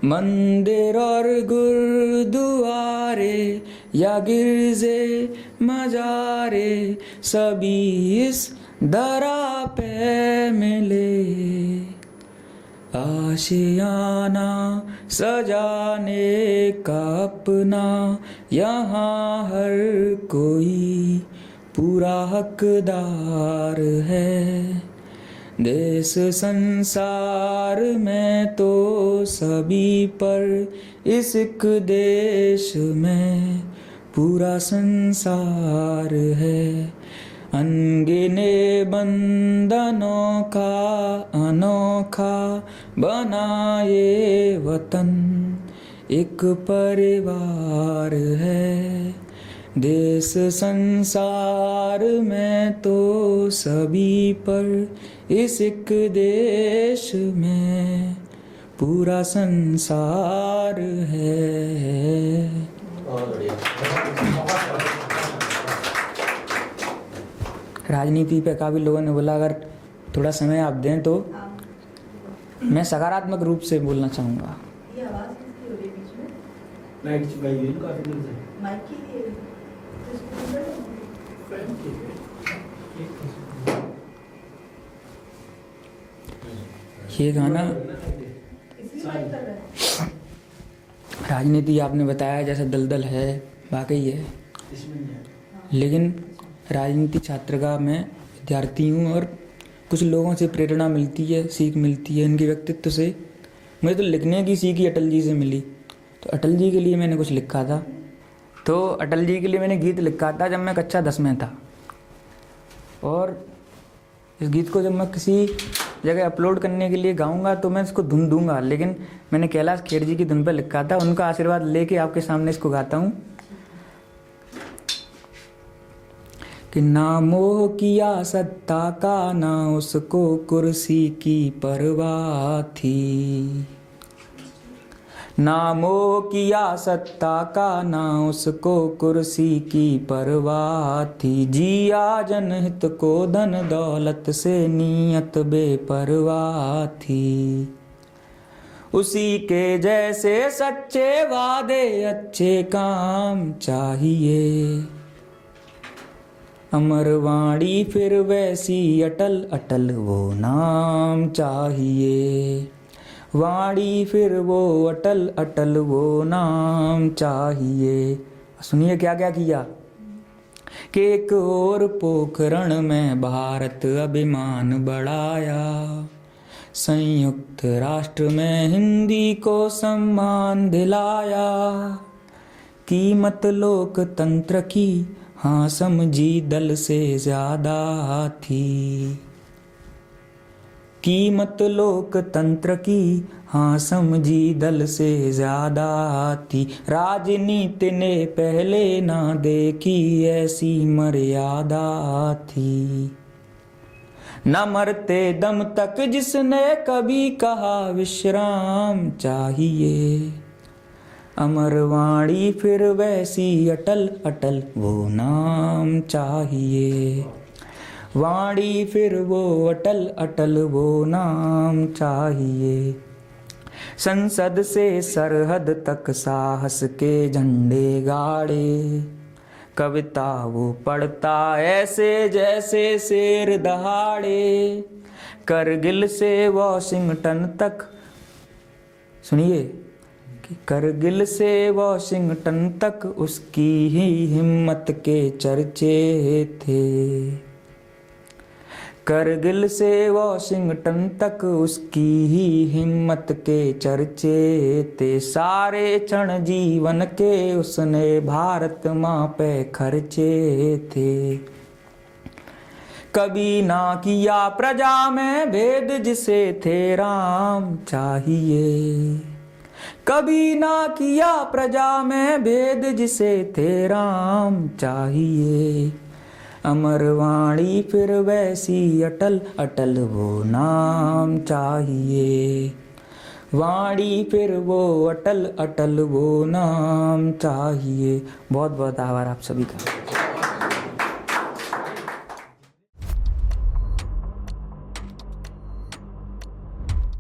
मंदिर और गुरुद्वारे या गिरजे मजारे, सभी इस दरा पे मिले। आशियाना सजाने का अपना यहाँ हर कोई पूरा हकदार है। देश संसार में तो सभी पर, इस एक देश में पूरा संसार है। अनगिने बंधनों का अनोखा बनाए वतन, एक परिवार है। देश संसार में तो सभी पर, इस एक देश में पूरा संसार है। राजनीति पे काफ़ी लोगों ने बोला अगर थोड़ा समय आप दें तो मैं सकारात्मक रूप से बोलना चाहूँगा। ये आवाज किसकी हो रही है बीच में? लाइट चुकाई है काफी दिन से। माइक की है। ये गाना इसलिए माइक कर रहा है। राजनीति आपने बताया जैसे दलदल है, वाकई है, लेकिन राजनीति छात्र का मैं विद्यार्थी हूँ और कुछ लोगों से प्रेरणा मिलती है, सीख मिलती है इनके व्यक्तित्व से। मुझे तो लिखने की सीख ही अटल जी से मिली। तो अटल जी के लिए मैंने कुछ लिखा था, तो अटल जी के लिए मैंने गीत लिखा था जब मैं कक्षा 10 में था। और इस गीत को जब मैं किसी जगह अपलोड करने के लिए गाऊंगा तो मैं इसको धुन दूंगा, लेकिन मैंने कैलाश खेर जी की धुन पर लिखा था। उनका आशीर्वाद लेके आपके सामने इसको गाता हूँ कि ना मोह किया सत्ता का, ना उसको कुर्सी की परवाह थी, ना मोह किया सत्ता का, ना उसको कुर्सी की परवाह थी। जिया जनहित को धन दौलत से, नीयत बेपरवाह थी। उसी के जैसे सच्चे वादे, अच्छे काम चाहिए। अमर वाणी फिर वैसी अटल अटल, वो नाम चाहिए। वाणी फिर वो अटल अटल, वो नाम चाहिए। सुनिए क्या क्या किया कि एक और पोखरण में भारत अभिमान बढ़ाया। संयुक्त राष्ट्र में हिंदी को सम्मान दिलाया। कीमत लोकतंत्र की हाँ समझी दल से ज्यादा थी। कीमत लोकतंत्र की हाँ समझी दल से ज्यादा थी। राजनीति ने पहले ना देखी ऐसी मर्यादा थी। न मरते दम तक जिसने कभी कहा विश्राम चाहिए। अमर वाणी फिर वैसी अटल अटल, वो नाम चाहिए। वाणी फिर वो अटल अटल, वो नाम चाहिए। संसद से सरहद तक साहस के झंडे गाड़े। कविता वो पढ़ता ऐसे जैसे शेर दहाड़े। करगिल से वॉशिंगटन तक, सुनिए, कि करगिल से वॉशिंगटन तक उसकी ही हिम्मत के चर्चे थे। करगिल से वॉशिंगटन तक उसकी ही हिम्मत के चर्चे थे। सारे क्षण जीवन के उसने भारत माँ पे खर्चे थे। कभी ना किया प्रजा में भेद जिसे थे राम चाहिए। कभी ना किया प्रजा में भेद जिसे थे राम चाहिए। अमर वाणी फिर वैसी अटल अटल, वो नाम चाहिए। वाणी फिर वो अटल अटल, वो नाम चाहिए। बहुत बहुत आभार आप सभी का।